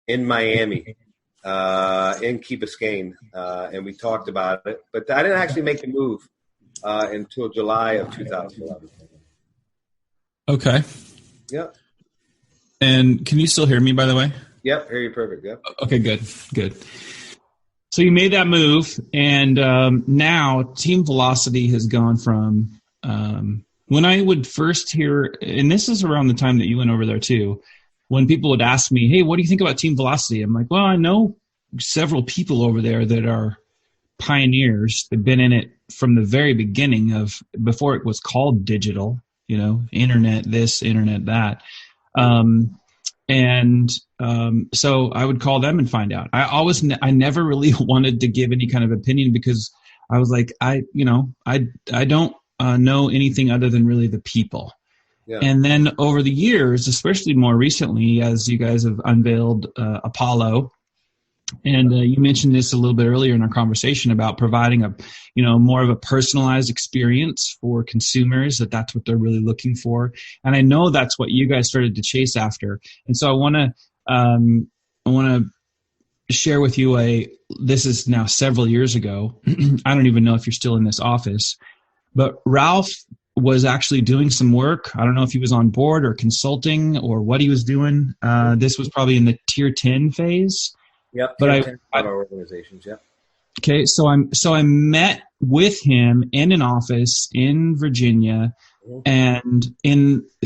In Key Biscayne, and we talked about it, but I didn't actually make the move until July of 2011. Okay. Yep. And can you still hear me, by the way? Yep, hear you perfect. Yep. Okay, good. So you made that move, and now Team Velocity has gone from when I would first hear, and this is around the time that you went over there too, when people would ask me, "Hey, what do you think about Team Velocity?" I'm like, "Well, I know several people over there that are pioneers. They've been in it from the very beginning of before it was called digital, internet this, internet that." So I would call them and find out. I never really wanted to give any kind of opinion because I was like, I don't know anything other than really the people. Yeah. And then over the years, especially more recently, as you guys have unveiled Apollo, and you mentioned this a little bit earlier in our conversation about providing a, more of a personalized experience for consumers, that's what they're really looking for. And I know that's what you guys started to chase after. And so I want to share with you this is now several years ago. I don't even know if you're still in this office, but Ralph was actually doing some work. I don't know if he was on board or consulting or what he was doing. This was probably in the tier 10 phase. Yep. But our organizations. Yep. Okay. So I met with him in an office in Virginia, and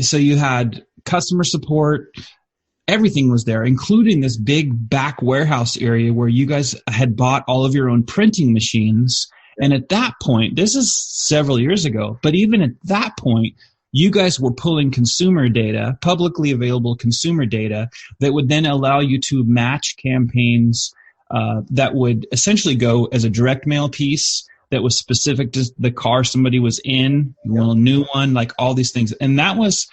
so you had customer support, everything was there, including this big back warehouse area where you guys had bought all of your own printing machines. And at that point, this is several years ago, but even at that point, you guys were pulling consumer data, publicly available consumer data, that would then allow you to match campaigns that would essentially go as a direct mail piece that was specific to the car somebody was in, a new one, like all these things. And that was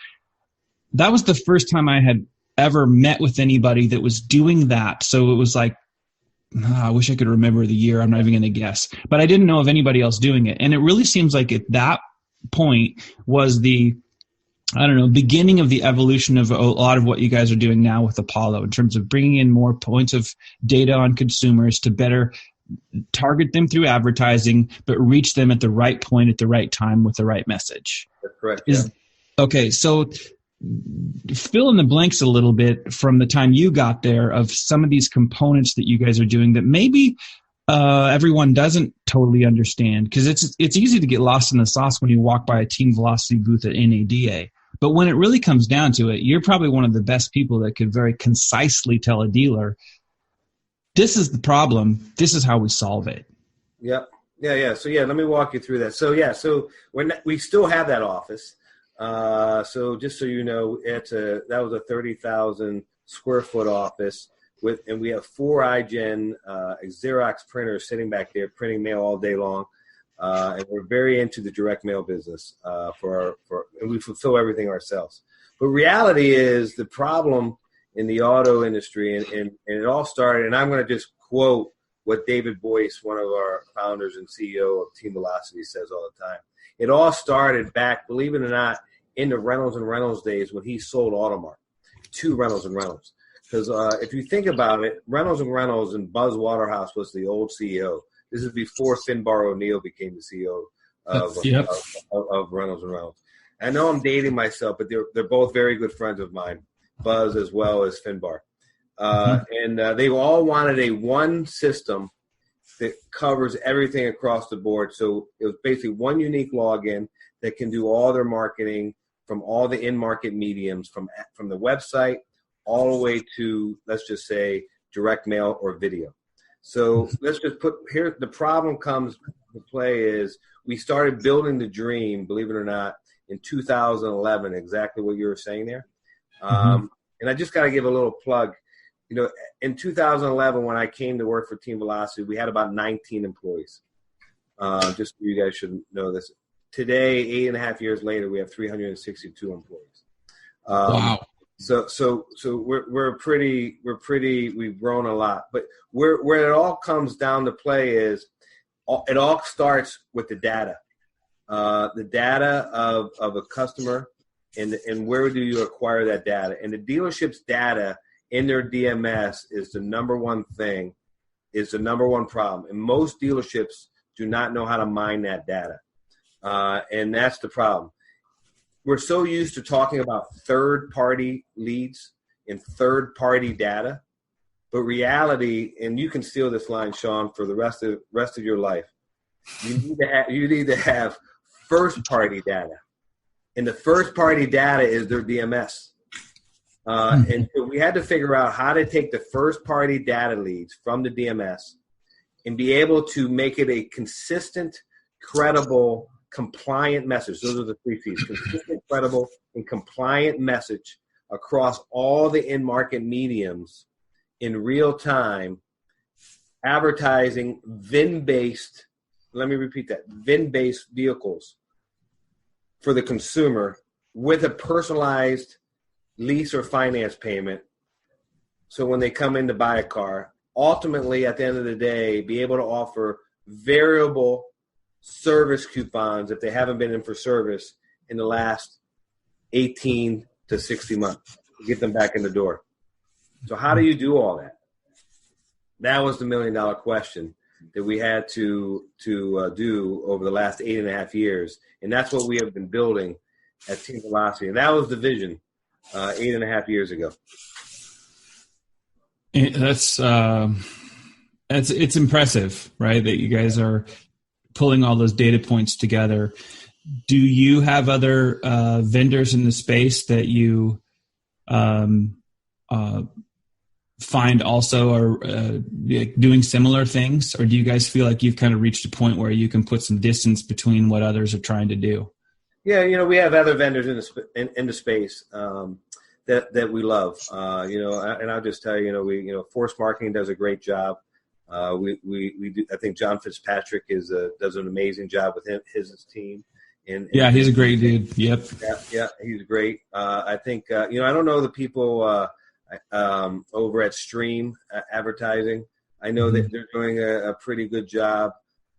the first time I had ever met with anybody that was doing that. So it was like, I wish I could remember the year. I'm not even going to guess. But I didn't know of anybody else doing it. And it really seems like at that point was the, beginning of the evolution of a lot of what you guys are doing now with Apollo in terms of bringing in more points of data on consumers to better target them through advertising, but reach them at the right point at the right time with the right message. That's correct. Okay, so fill in the blanks a little bit from the time you got there of some of these components that you guys are doing that maybe everyone doesn't totally understand, because it's easy to get lost in the sauce when you walk by a Team Velocity booth at NADA. But when it really comes down to it, you're probably one of the best people that could very concisely tell a dealer, this is the problem, this is how we solve it. Yep. Yeah. So let me walk you through that. So when we still have that office. So just so you know, that was a 30,000 square foot office and we have 4 iGen Xerox printers sitting back there printing mail all day long. And we're very into the direct mail business and we fulfill everything ourselves. But reality is the problem in the auto industry, and it all started, and I'm going to just quote what David Boyce, one of our founders and CEO of Team Velocity, says all the time. It all started back, believe it or not, in the Reynolds and Reynolds days when he sold Automart to Reynolds and Reynolds. Because if you think about it, Reynolds and Reynolds and Buzz Waterhouse was the old CEO. This is before Finbar O'Neill became the CEO of Reynolds and Reynolds. I know I'm dating myself, but they're both very good friends of mine, Buzz as well as Finbar. And they all wanted one system that covers everything across the board. So it was basically one unique login that can do all their marketing from all the in-market mediums, from the website all the way to, let's just say, direct mail or video. So let's just here, the problem comes to play is we started building the dream, believe it or not, in 2011, exactly what you were saying there. And I just got to give a little plug. In 2011, when I came to work for Team Velocity, we had about 19 employees. Just so you guys should know this. Today, 8.5 years later, we have 362 employees. Wow. So we've grown a lot. But where it all comes down to play is it all starts with the data. The data of a customer, and where do you acquire that data? And the dealership's data in their DMS is the number one problem. And most dealerships do not know how to mine that data. And that's the problem. We're so used to talking about third-party leads and third-party data, But reality, and you can steal this line, Shaun, for the rest of your life. You need to have first party data, and the first party data is their DMS. And so we had to figure out how to take the first party data leads from the DMS and be able to make it a consistent, credible, compliant message. Those are the 3 C's: consistent, credible, and compliant message across all the in-market mediums in real time, advertising VIN-based, let me repeat that, VIN-based vehicles for the consumer with a personalized lease or finance payment. So when they come in to buy a car, ultimately at the end of the day, be able to offer variable service coupons if they haven't been in for service in the last 18 to 60 months to get them back in the door. So how do you do all that? That was the $1 million question that we had to do over the last 8.5 years. And that's what we have been building at Team Velocity. And that was the vision 8.5 years ago. It's impressive, right? That you guys are pulling all those data points together. Do you have other vendors in the space that you find also are doing similar things, or do you guys feel like you've kind of reached a point where you can put some distance between what others are trying to do? Yeah, we have other vendors in the space that we love. And I'll just tell you, Force Marketing does a great job. We do. I think John Fitzpatrick does an amazing job with his team. And he's a great dude. Yep. Yeah, he's great. I think I don't know the people over at Stream Advertising. I know that they're doing a pretty good job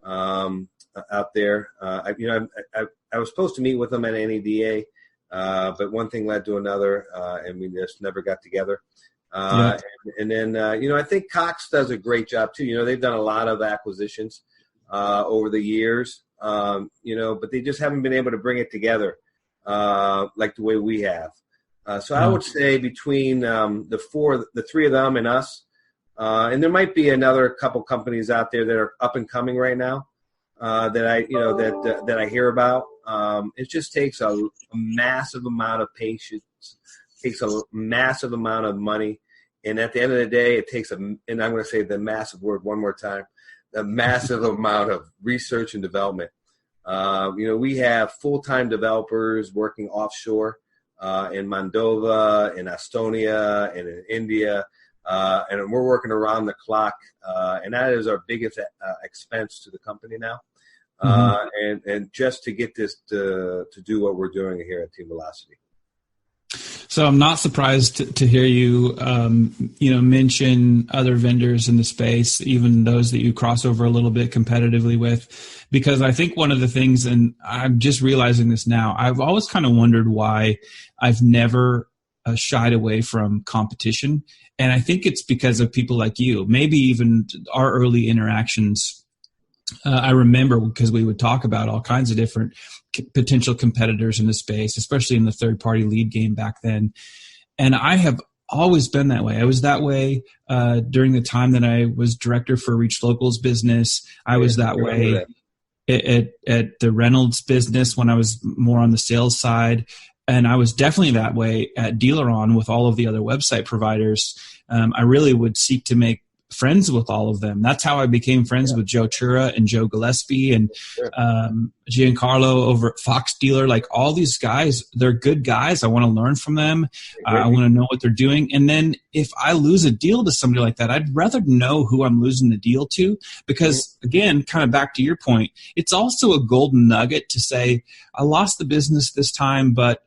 out there. I was supposed to meet with them at NADA, but one thing led to another, and we just never got together. And then I think Cox does a great job too. They've done a lot of acquisitions over the years, but they just haven't been able to bring it together like the way we have. So I would say between the 3 of them and us, and there might be another couple companies out there that are up and coming right now that I hear about. It just takes a massive amount of patience, takes a massive amount of money, and at the end of the day, it takes and I'm going to say the massive word one more time, a massive amount of research and development. We have full-time developers working offshore in Moldova, in Estonia, and in India, and we're working around the clock, and that is our biggest expense to the company now. And just to get this to do what we're doing here at Team Velocity. So I'm not surprised to hear you, mention other vendors in the space, even those that you cross over a little bit competitively with, because I think one of the things, and I'm just realizing this now, I've always kind of wondered why I've never shied away from competition. And I think it's because of people like you, maybe even our early interactions. I remember because we would talk about all kinds of different potential competitors in the space, especially in the third-party lead game back then. And I have always been that way. I was that way during the time that I was director for Reach Local's business. I was that way at the Reynolds business when I was more on the sales side. And I was definitely that way at DealerOn with all of the other website providers. I really would seek to make friends with all of them. That's how I became friends with Joe Chura and Joe Gillespie and Giancarlo over at Fox Dealer. Like all these guys, they're good guys. I want to learn from them. I want to know what they're doing. And then if I lose a deal to somebody like that, I'd rather know who I'm losing the deal to, because again, kind of back to your point, it's also a golden nugget to say, I lost the business this time, but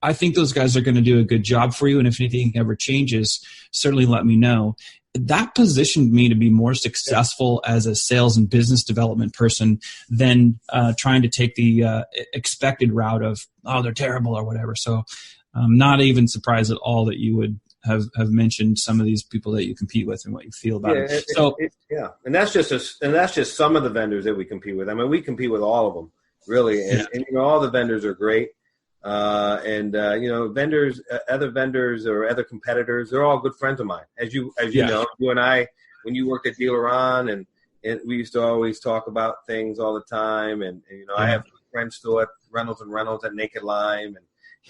I think those guys are going to do a good job for you. And if anything ever changes, certainly let me know. That positioned me to be more successful as a sales and business development person than trying to take the expected route of, oh, they're terrible or whatever. So I'm not even surprised at all that you would have mentioned some of these people that you compete with and what you feel about it. And that's just some of the vendors that we compete with. I mean, we compete with all of them, really. And all the vendors are great. Vendors, other vendors or other competitors, they're all good friends of mine. As you know, you and I, when you worked at Dealer On, and we used to always talk about things all the time. And I have friends still at Reynolds and Reynolds at Naked Lime,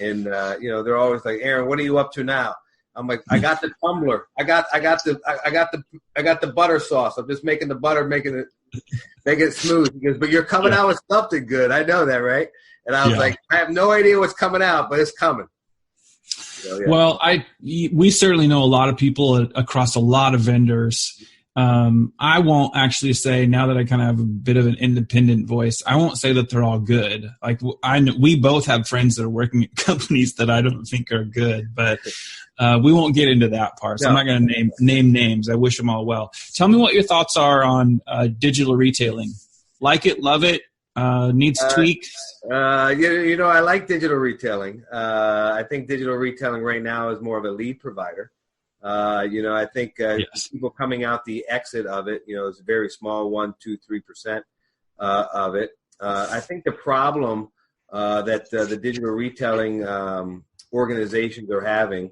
and they're always like, Aaron, what are you up to now? I'm like, I got the tumbler. I got the butter sauce. I'm just making the butter, making it smooth. He goes, but you're coming out with something good. I know that, right? And I was like, I have no idea what's coming out, but it's coming. So, yeah. Well, we certainly know a lot of people across a lot of vendors. I won't actually say, now that I kind of have a bit of an independent voice, I won't say that they're all good. Like we both have friends that are working at companies that I don't think are good, but we won't get into that part. So I'm not going to name names. I wish them all well. Tell me what your thoughts are on digital retailing. Like it, love it, needs tweaks. I like digital retailing. I think digital retailing right now is more of a lead provider. I think people coming out the exit of it, is very small, 1%, 2%, 3% of it. I think the problem that the digital retailing organizations are having,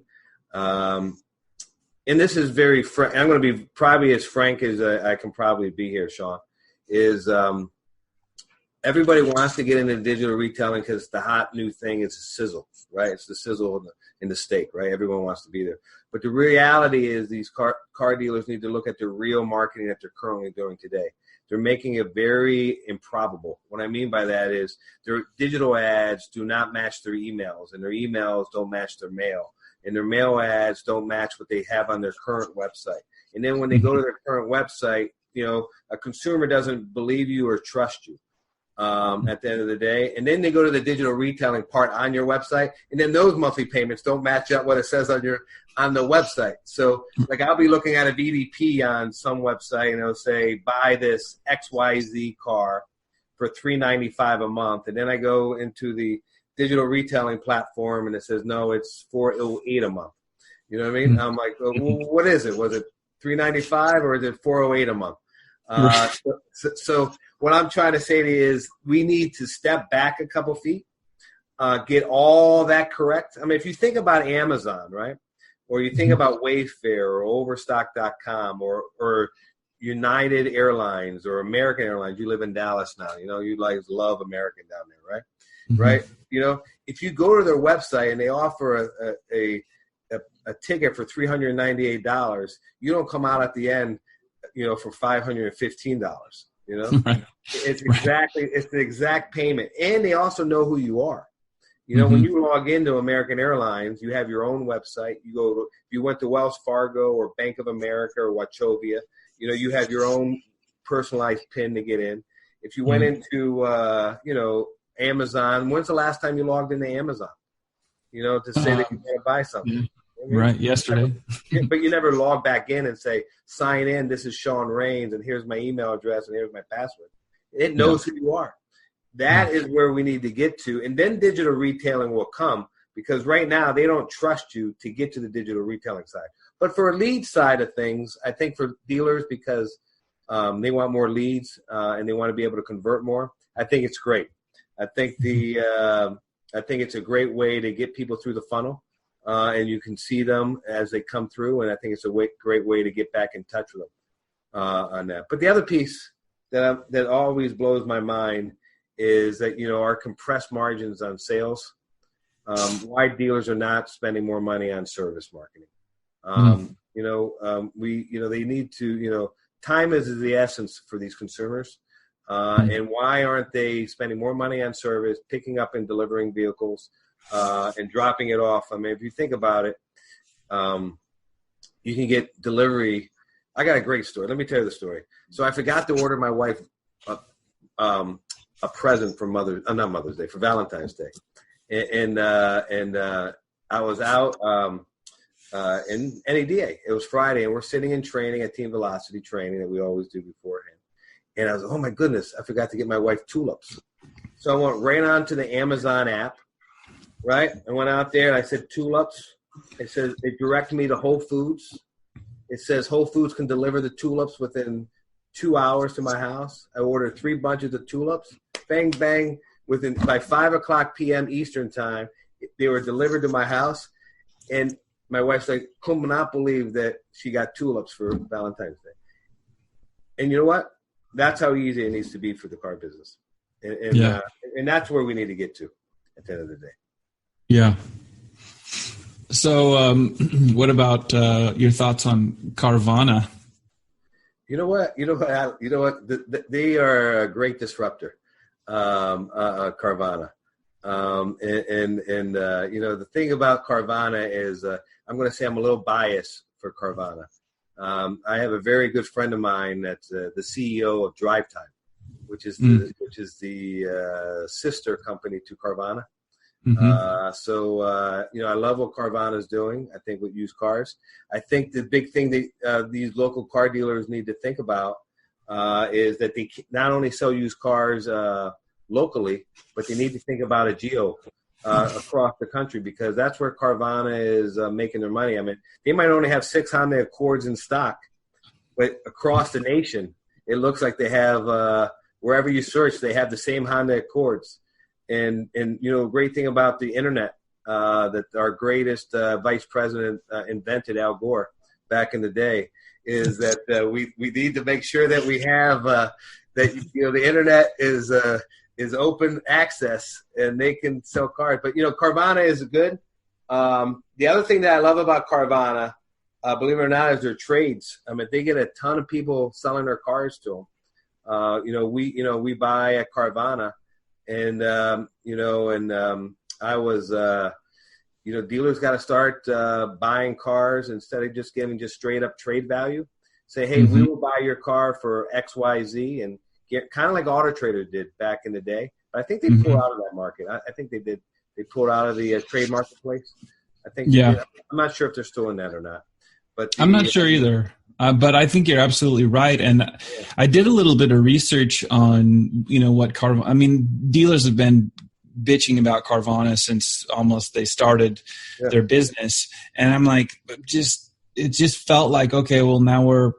and this is very I'm going to be probably as frank as I can probably be here, Shaun, is everybody wants to get into digital retailing because the hot new thing is sizzle, right? It's the sizzle in the steak, right? Everyone wants to be there. But the reality is these car dealers need to look at the real marketing that they're currently doing today. They're making it very improbable. What I mean by that is their digital ads do not match their emails, and their emails don't match their mail, and their mail ads don't match what they have on their current website. And then when they go to their current website, a consumer doesn't believe you or trust you. At the end of the day, and then they go to the digital retailing part on your website, and then those monthly payments don't match up what it says on the website. So, like, I'll be looking at a VDP on some website, and it'll say buy this XYZ car for $395 a month, and then I go into the digital retailing platform, and it says no, it's $408 a month. You know what I mean? I'm like, well, what is it? Was it $395 or is it $408 a month? So what I'm trying to say to you is we need to step back a couple feet, get all that correct. I mean, if you think about Amazon, right, or you think about Wayfair or Overstock.com or United Airlines or American Airlines. You live in Dallas now. You love American down there, right? Mm-hmm. Right? If you go to their website and they offer a ticket for $398, you don't come out at the end, for $515. Right. It's the exact payment, and they also know who you are. When you log into American Airlines, you have your own website. If you went to Wells Fargo or Bank of America or Wachovia, you have your own personalized PIN to get in. If you went into Amazon, when's the last time you logged into Amazon? To say that you want to buy something. Yeah. Right, yesterday. But you never log back in and say, sign in, this is Shaun Rains, and here's my email address, and here's my password. It knows who you are. That is where we need to get to. And then digital retailing will come, because right now they don't trust you to get to the digital retailing side. But for a lead side of things, I think for dealers, because they want more leads and they want to be able to convert more, I think it's great. I think it's a great way to get people through the funnel. And you can see them as they come through, and I think it's a great way to get back in touch with them on that. But the other piece that always blows my mind is that our compressed margins on sales. Why dealers are not spending more money on service marketing? They need to. Time is the essence for these consumers, and why aren't they spending more money on service, picking up and delivering vehicles? And dropping it off. I mean, if you think about it, you can get delivery. I got a great story. Let me tell you the story. So I forgot to order my wife a present for not Mother's Day, for Valentine's Day, and I was out in NADA. It was Friday, and we're sitting in training at Team Velocity training that we always do beforehand. And I was, oh my goodness, I forgot to get my wife tulips. So I went right onto the Amazon app. Right, I went out there and I said tulips. It says they direct me to Whole Foods. It says Whole Foods can deliver the tulips within 2 hours to my house. I ordered 3 bunches of tulips. Bang bang, by 5:00 p.m. Eastern time, they were delivered to my house, and my wife's like, could not believe that she got tulips for Valentine's Day. And you know what? That's how easy it needs to be for the car business. And that's where we need to get to at the end of the day. Yeah. So what about your thoughts on Carvana? You know what? They are a great disruptor, Carvana. The thing about Carvana is I'm going to say I'm a little biased for Carvana. I have a very good friend of mine that's the CEO of Drive Time, which is the sister company to Carvana. Mm-hmm. I love what Carvana is doing. I think with used cars, I think the big thing that these local car dealers need to think about is that they not only sell used cars locally, but they need to think about a geo across the country, because that's where Carvana is making their money. I mean, they might only have 6 Honda Accords in stock, but across the nation, it looks like they have wherever you search, they have the same Honda Accords. And great thing about the internet that our greatest vice president invented, Al Gore, back in the day, is that we need to make sure that we have that the internet is open access and they can sell cars. But Carvana is good. The other thing that I love about Carvana, believe it or not, is their trades. I mean, they get a ton of people selling their cars to them. We buy at Carvana. And, I was, dealers got to start buying cars instead of just giving just straight up trade value. Say, hey, we will buy your car for X, Y, Z, and get kind of like Auto Trader did back in the day. But I think they pulled out of that market. I think they did. They pulled out of the trade marketplace. I think. Yeah. I'm not sure if they're still in that or not. But I'm not sure either. But I think you're absolutely right. And I did a little bit of research on, what Carvana, I mean, dealers have been bitching about Carvana since almost they started their business. And I'm like, it just felt like, okay, well, now we're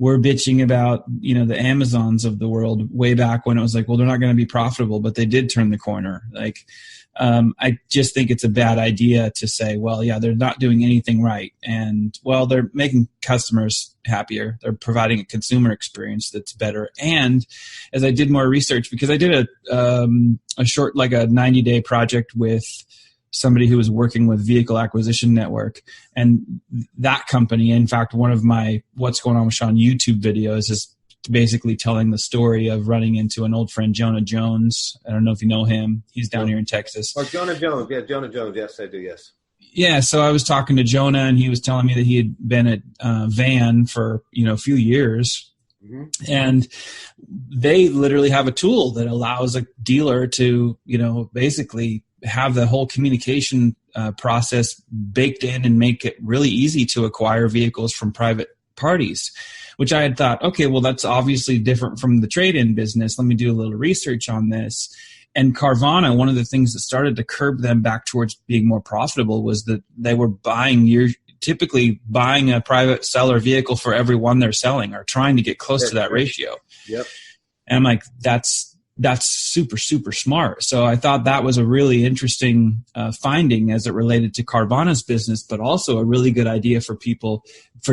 bitching about, the Amazons of the world way back when it was like, well, they're not going to be profitable, but they did turn the corner. Like, I just think it's a bad idea to say, well, yeah, they're not doing anything right. And, well, they're making customers happier. They're providing a consumer experience that's better. And as I did more research, because I did a short, like a 90-day project with somebody who was working with Vehicle Acquisition Network. And that company, in fact, one of my What's Going On with Shaun YouTube videos is basically telling the story of running into an old friend, Jonah Jones. I don't know if you know him. He's down here in Texas. Oh, Jonah Jones. Yeah, Jonah Jones. Yes, I do. Yes. Yeah. So I was talking to Jonah, and he was telling me that he had been at Van for, a few years. Mm-hmm. And they literally have a tool that allows a dealer to, basically have the whole communication process baked in and make it really easy to acquire vehicles from private parties. Which I had thought, okay, well, that's obviously different from the trade-in business. Let me do a little research on this. And Carvana, one of the things that started to curb them back towards being more profitable was that they were typically buying a private seller vehicle for every one they're selling, or trying to get close to that ratio. Yep. And I'm like, that's super, super smart. So I thought that was a really interesting finding as it related to Carvana's business, but also a really good idea for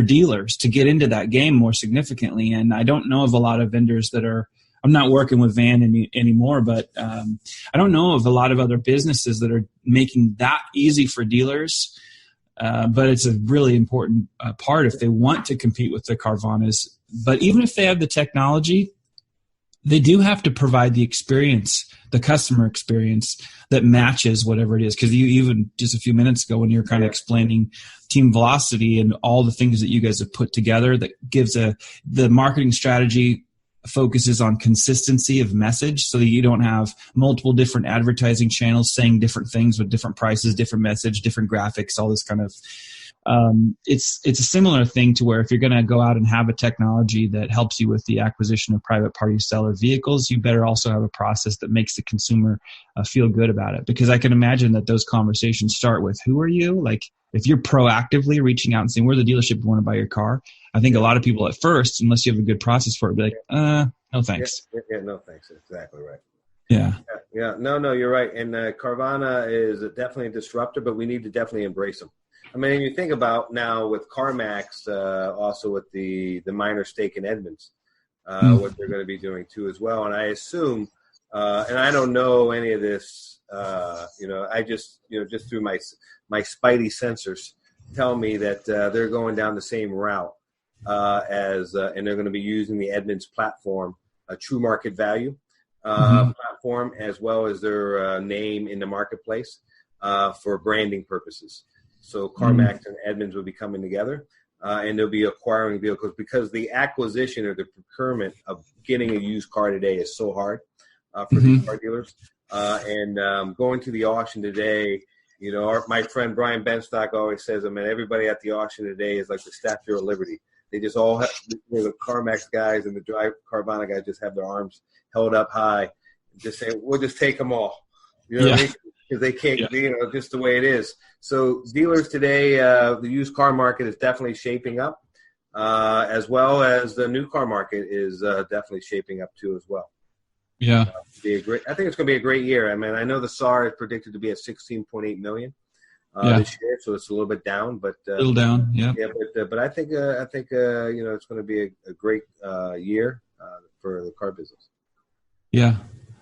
dealers to get into that game more significantly. And I don't know of a lot of vendors I'm not working with Van anymore, but I don't know of a lot of other businesses that are making that easy for dealers. But it's a really important part if they want to compete with the Carvanas. But even if they have the technology, they do have to provide the experience, the customer experience that matches whatever it is. Because you even just a few minutes ago when you were kind of explaining Team Velocity and all the things that you guys have put together, that gives the marketing strategy focuses on consistency of message, so that you don't have multiple different advertising channels saying different things with different prices, different message, different graphics, all this kind of. It's a similar thing to where if you're going to go out and have a technology that helps you with the acquisition of private party seller vehicles, you better also have a process that makes the consumer feel good about it. Because I can imagine that those conversations start with, who are you? Like, if you're proactively reaching out and saying, we're the dealership, we want to buy your car. I think a lot of people at first, unless you have a good process for it, be like, no thanks. Yeah, no thanks. Exactly right. Yeah. Yeah. No, you're right. And Carvana is definitely a disruptor, but we need to definitely embrace them. I mean, you think about now with CarMax, also with the minor stake in Edmunds, what they're going to be doing too as well. And I assume, and I don't know any of this, I just through my spidey sensors tell me that they're going down the same route and they're going to be using the Edmunds platform, a true market value platform, as well as their name in the marketplace for branding purposes. So CarMax and Edmunds will be coming together, and they'll be acquiring vehicles because the acquisition or the procurement of getting a used car today is so hard for these car dealers. And going to the auction today, my friend Brian Benstock always says, I mean, everybody at the auction today is like the Statue of Liberty. They just all have, the CarMax guys and the Carvana guys just have their arms held up high, and just say, we'll just take them all. You know what I mean? Because they can't, just the way it is. So dealers today, the used car market is definitely shaping up, as well as the new car market is definitely shaping up too as well. Yeah. I think it's going to be a great year. I mean, I know the SAR is predicted to be at 16.8 million this year, so it's a little bit down, but a little down. Yeah. Yeah, but I think it's going to be a great year for the car business. Yeah.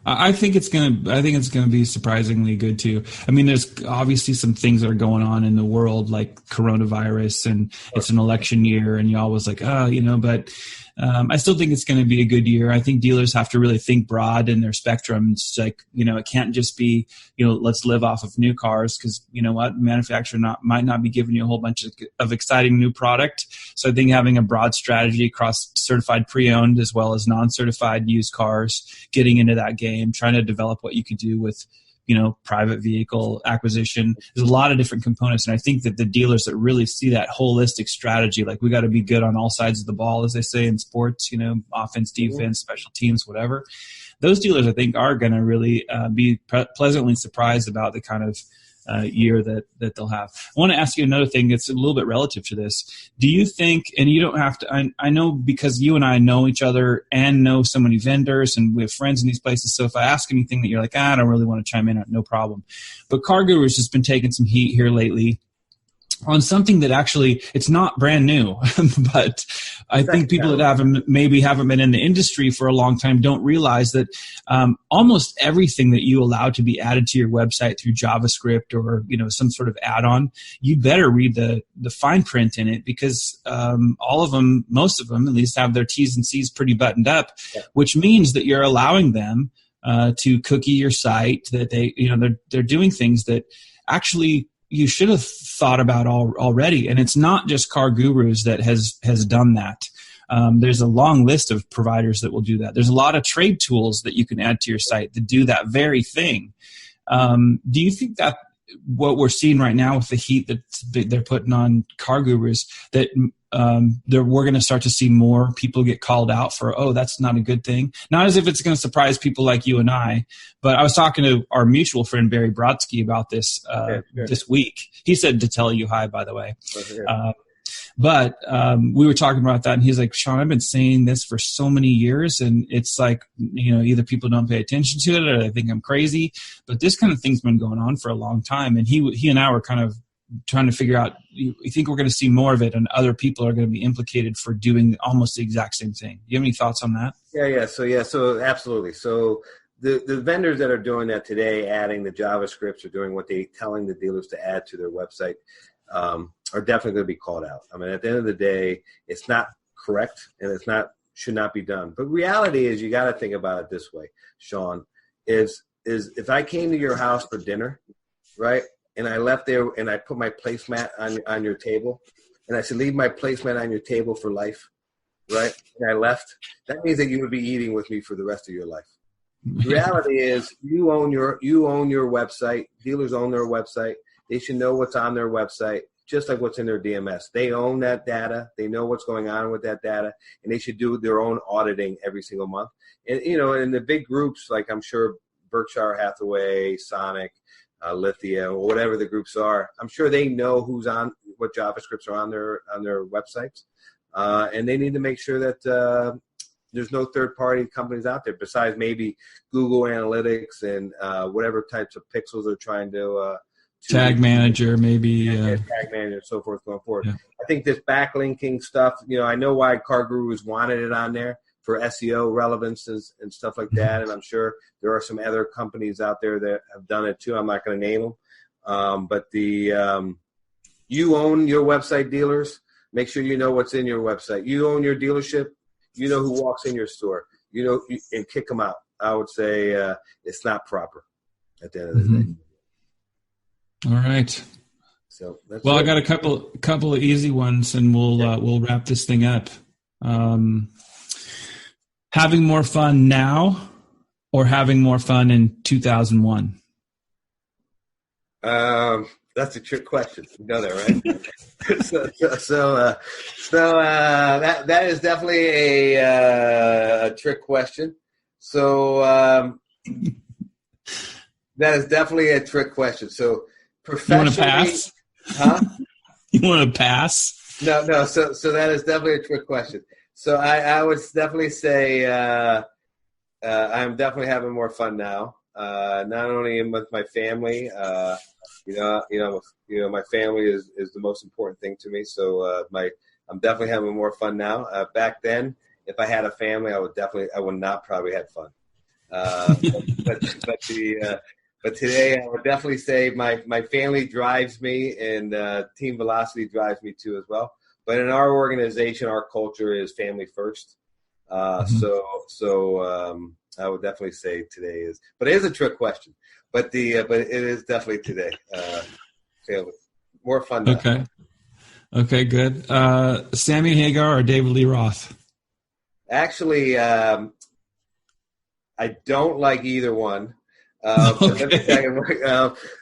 I think it's gonna be surprisingly good too. I mean, there's obviously some things that are going on in the world, like coronavirus, and it's an election year, and you're always like, but I still think it's going to be a good year. I think dealers have to really think broad in their spectrum. It's like, it can't just be, let's live off of new cars, because you know what, manufacturer might not be giving you a whole bunch of exciting new product. So I think having a broad strategy across certified pre-owned as well as non-certified used cars, getting into that game, trying to develop what you could do with private vehicle acquisition. There's a lot of different components. And I think that the dealers that really see that holistic strategy, like we got to be good on all sides of the ball, as they say in sports, offense, defense, special teams, whatever. Those dealers, I think, are going to really be pleasantly surprised about the kind of year that they'll have. I want to ask you another thing that's a little bit relative to this. Do you think, and you don't have to, I know because you and I know each other and know so many vendors and we have friends in these places, so if I ask anything that you're like, I don't really want to chime in on, no problem. But Car Guru's has been taking some heat here lately on something that actually, it's not brand new, but I think people that maybe haven't been in the industry for a long time don't realize that almost everything that you allow to be added to your website through JavaScript or some sort of add-on, you better read the fine print in it, because all of them, most of them at least, have their T's and C's pretty buttoned up, which means that you're allowing them to cookie your site, that they're doing things that actually you should have thought about already. And it's not just Car Gurus that has done that. There's a long list of providers that will do that. There's a lot of trade tools that you can add to your site that do that very thing. Do you think that what we're seeing right now with the heat that they're putting on Car Gurus, that we're going to start to see more people get called out for, that's not a good thing? Not as if it's going to surprise people like you and I, but I was talking to our mutual friend Barry Brodsky about this this week. He said to tell you hi, by the way. But we were talking about that, and he's like, Shaun, I've been saying this for so many years, and it's like, either people don't pay attention to it or they think I'm crazy. But this kind of thing's been going on for a long time, and he and I were kind of trying to figure out, you think we're going to see more of it, and other people are going to be implicated for doing almost the exact same thing. Do you have any thoughts on that? So absolutely. So the vendors that are doing that today, adding the JavaScripts or doing what they're telling the dealers to add to their website, are definitely going to be called out. I mean, at the end of the day, it's not correct, and should not be done. But reality is, you got to think about it this way, Shaun, is if I came to your house for dinner, right, and I left there and I put my placemat on your table, and I said, leave my placemat on your table for life, right, and I left, that means that you would be eating with me for the rest of your life. The reality is, you own your website. Dealers own their website. They should know what's on their website, just like what's in their DMS. They own that data. They know what's going on with that data, and they should do their own auditing every single month. And, in the big groups, like I'm sure Berkshire Hathaway, Sonic, Lithia, or whatever the groups are, I'm sure they know what JavaScripts are on their websites. And they need to make sure that there's no third-party companies out there besides maybe Google Analytics and whatever types of pixels they're trying to Tag Manager, maybe. Tag Manager, and so forth going forward. Yeah. I think this backlinking stuff, I know why Car Gurus wanted it on there for SEO relevance and stuff like that, and I'm sure there are some other companies out there that have done it too. I'm not going to name them, but you own your website, dealers. Make sure you know what's in your website. You own your dealership. You know who walks in your store. And kick them out. I would say it's not proper at the end of the day. All right. So I got a couple of easy ones, and we'll wrap this thing up. Having more fun now, or having more fun in 2001? That's a trick question. You know that, right? That is definitely a trick question. So that is definitely a trick question. So professionally, you want to pass? Huh? You want to pass? No. So that is definitely a trick question. So I would definitely say I'm definitely having more fun now. Not only with my family. My family is the most important thing to me. So I'm definitely having more fun now. Back then, if I had a family, I would not probably had fun. But today, I would definitely say my family drives me, and Team Velocity drives me too as well. But in our organization, our culture is family first. So I would definitely say today is, but it is a trick question. But it is definitely today. More fun now. Okay, good. Sammy Hagar or David Lee Roth? Actually, I don't like either one. Let me tell you,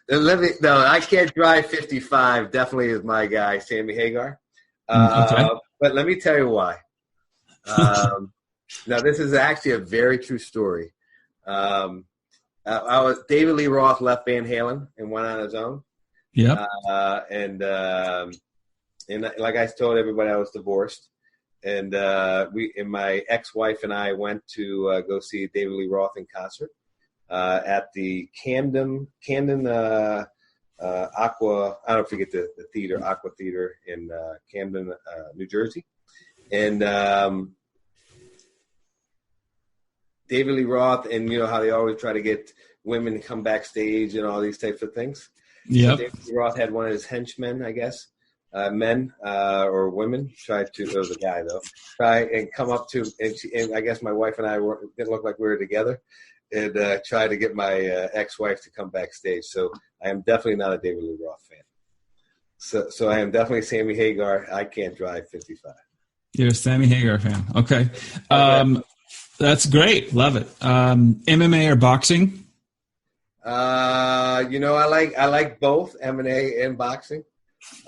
no, I can't drive 55. Definitely is my guy, Sammy Hagar. But let me tell you why. Now, this is actually a very true story. David Lee Roth left Van Halen and went on his own. Yeah. And like I told everybody, I was divorced, and my ex-wife and I went to go see David Lee Roth in concert at the Camden Aqua. I don't forget the theater, Aqua Theater in Camden, New Jersey, and David Lee Roth, and you know how they always try to get women to come backstage and all these types of things. Yeah. So David Lee Roth had one of his henchmen, I guess, men or women, it was a guy though, try and come up to, and I guess my wife and I didn't look like we were together, and try to get my ex-wife to come backstage. So I am definitely not a David Lee Roth fan. So I am definitely Sammy Hagar. I can't drive 55. You're a Sammy Hagar fan. Okay. That's great. Love it. MMA or boxing? I like both MMA and boxing.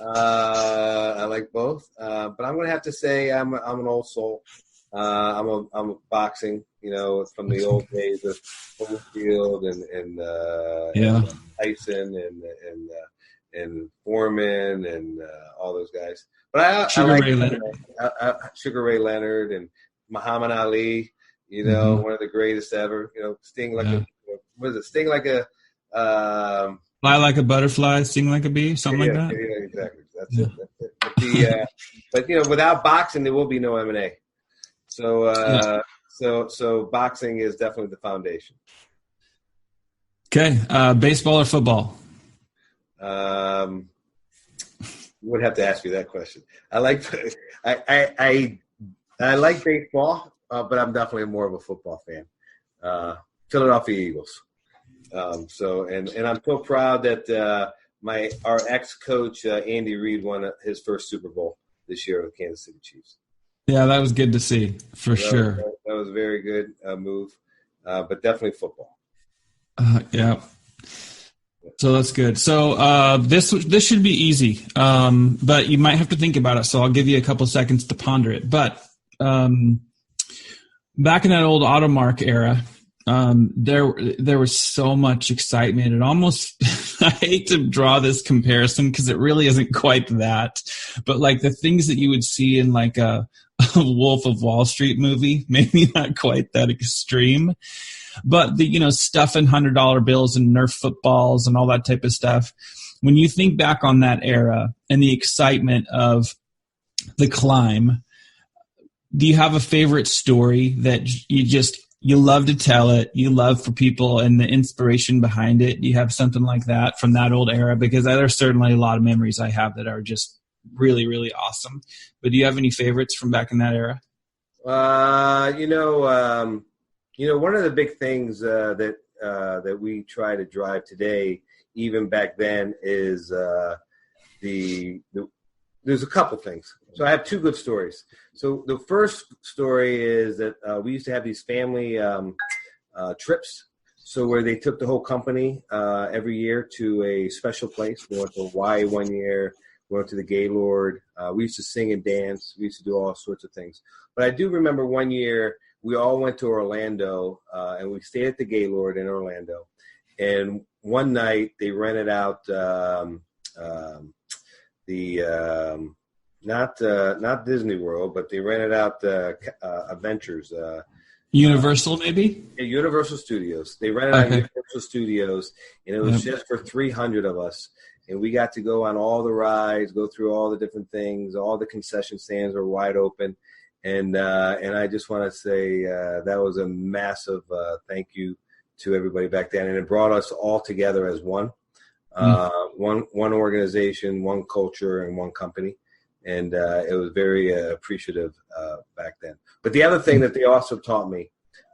I like both. But I'm going to have to say I'm an old soul. I'm a boxing, from the old days of Holyfield and Tyson and Foreman and all those guys. But I like Sugar Ray Leonard and Muhammad Ali. One of the greatest ever. Sting like Sting like a fly like a butterfly, sting like a bee, something like that. Yeah, exactly. That's it. But without boxing, there will be no M&A. So boxing is definitely the foundation. Okay, baseball or football? You would have to ask me that question. I like baseball, but I'm definitely more of a football fan. Philadelphia Eagles. I'm so proud that our ex-coach Andy Reid won his first Super Bowl this year with Kansas City Chiefs. Yeah, that was good to see, sure. That was a very good move, but definitely football. Yeah. So that's good. So this should be easy, but you might have to think about it. So I'll give you a couple seconds to ponder it. But back in that old Automark era, there was so much excitement. It almost I hate to draw this comparison because it really isn't quite that, but like the things that you would see in like a Wolf of Wall Street movie. Maybe not quite that extreme, but the stuffing $100 bills and Nerf footballs and all that type of stuff. When you think back on that era and the excitement of the climb, do you have a favorite story that you love to tell it, you love for people and the inspiration behind it? Do you have something like that from that old era? Because there's certainly a lot of memories I have that are just really, really awesome. But do you have any favorites from back in that era? One of the big things that we try to drive today, even back then, is there's a couple things. So I have two good stories. So the first story is that we used to have these family trips. So where they took the whole company every year to a special place. We went to Hawaii one year. We went to the Gaylord. We used to sing and dance. We used to do all sorts of things. But I do remember one year we all went to Orlando, and we stayed at the Gaylord in Orlando. And one night they rented out not Disney World, but they rented out Adventures. Universal, maybe? Universal Studios. They rented out Universal Studios, and it was just for 300 of us. And we got to go on all the rides, go through all the different things. All the concession stands were wide open. And I just want to say that was a massive thank you to everybody back then. And it brought us all together as one organization, one culture, and one company. And it was very appreciative back then. But the other thing that they also taught me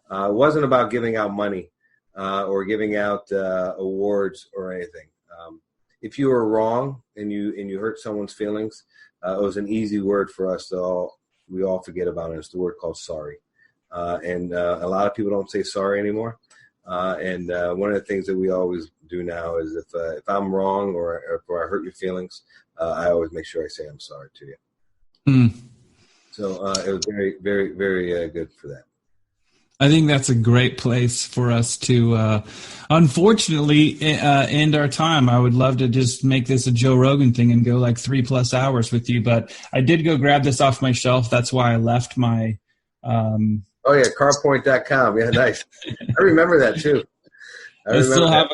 wasn't about giving out money or giving out awards or anything. If you were wrong and you hurt someone's feelings, it was an easy word for us we all forget about it. It's the word called sorry. And a lot of people don't say sorry anymore. And one of the things that we always do now is if I'm wrong or if I hurt your feelings, I always make sure I say I'm sorry to you. Mm. So it was very, very, very good for that. I think that's a great place for us to, unfortunately, end our time. I would love to just make this a Joe Rogan thing and go like 3+ hours with you, but I did go grab this off my shelf. That's why I left my. Oh yeah, carpoint.com. Yeah, nice. I remember that too. I still have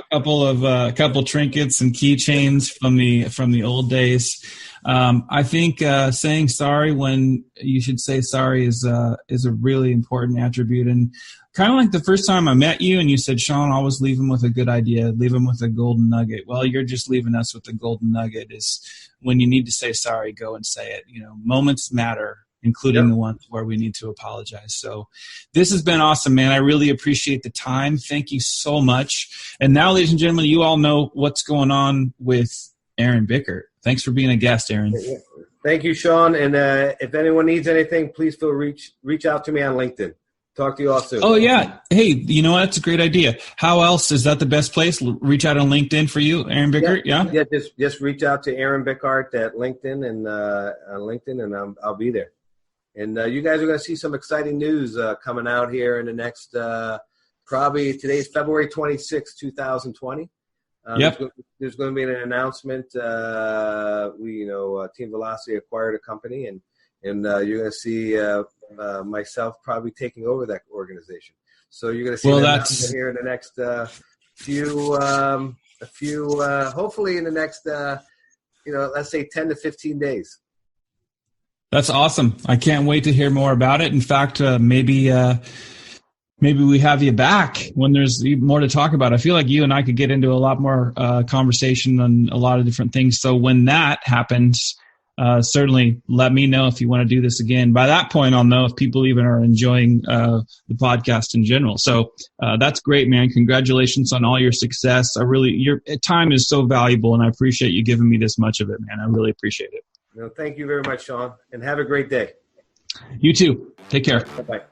a couple trinkets and keychains from the old days. I think saying sorry when you should say sorry is a really important attribute. And kind of like the first time I met you and you said, Shaun, always leave them with a good idea, leave them with a golden nugget. Well, you're just leaving us with the golden nugget is when you need to say sorry, go and say it. Moments matter, including the ones where we need to apologize. So this has been awesome, man. I really appreciate the time. Thank you so much. And now, ladies and gentlemen, you all know what's going on with Aaron Bickart. Thanks for being a guest, Aaron. Thank you, Shaun. And if anyone needs anything, please feel reach out to me on LinkedIn. Talk to you all soon. Oh, yeah. Hey, you know what? That's a great idea. How else? Is that the best place? Reach out on LinkedIn for you, Aaron Bickart? Yeah? Yeah, just reach out to Aaron Bickart at LinkedIn and I'll be there. And you guys are going to see some exciting news coming out here in the next, probably today's February 26, 2020. There's going to be an announcement. Team Velocity acquired a company, and you're going to see myself probably taking over that organization. So you're going to see that here in the next hopefully in the next, let's say 10 to 15 days. That's awesome. I can't wait to hear more about it. In fact, maybe we have you back when there's more to talk about. I feel like you and I could get into a lot more conversation on a lot of different things. So when that happens, certainly let me know if you want to do this again. By that point, I'll know if people even are enjoying the podcast in general. So that's great, man. Congratulations on all your success. Your time is so valuable, and I appreciate you giving me this much of it, man. I really appreciate it. No, thank you very much, Shaun, and have a great day. You too. Take care. Bye-bye.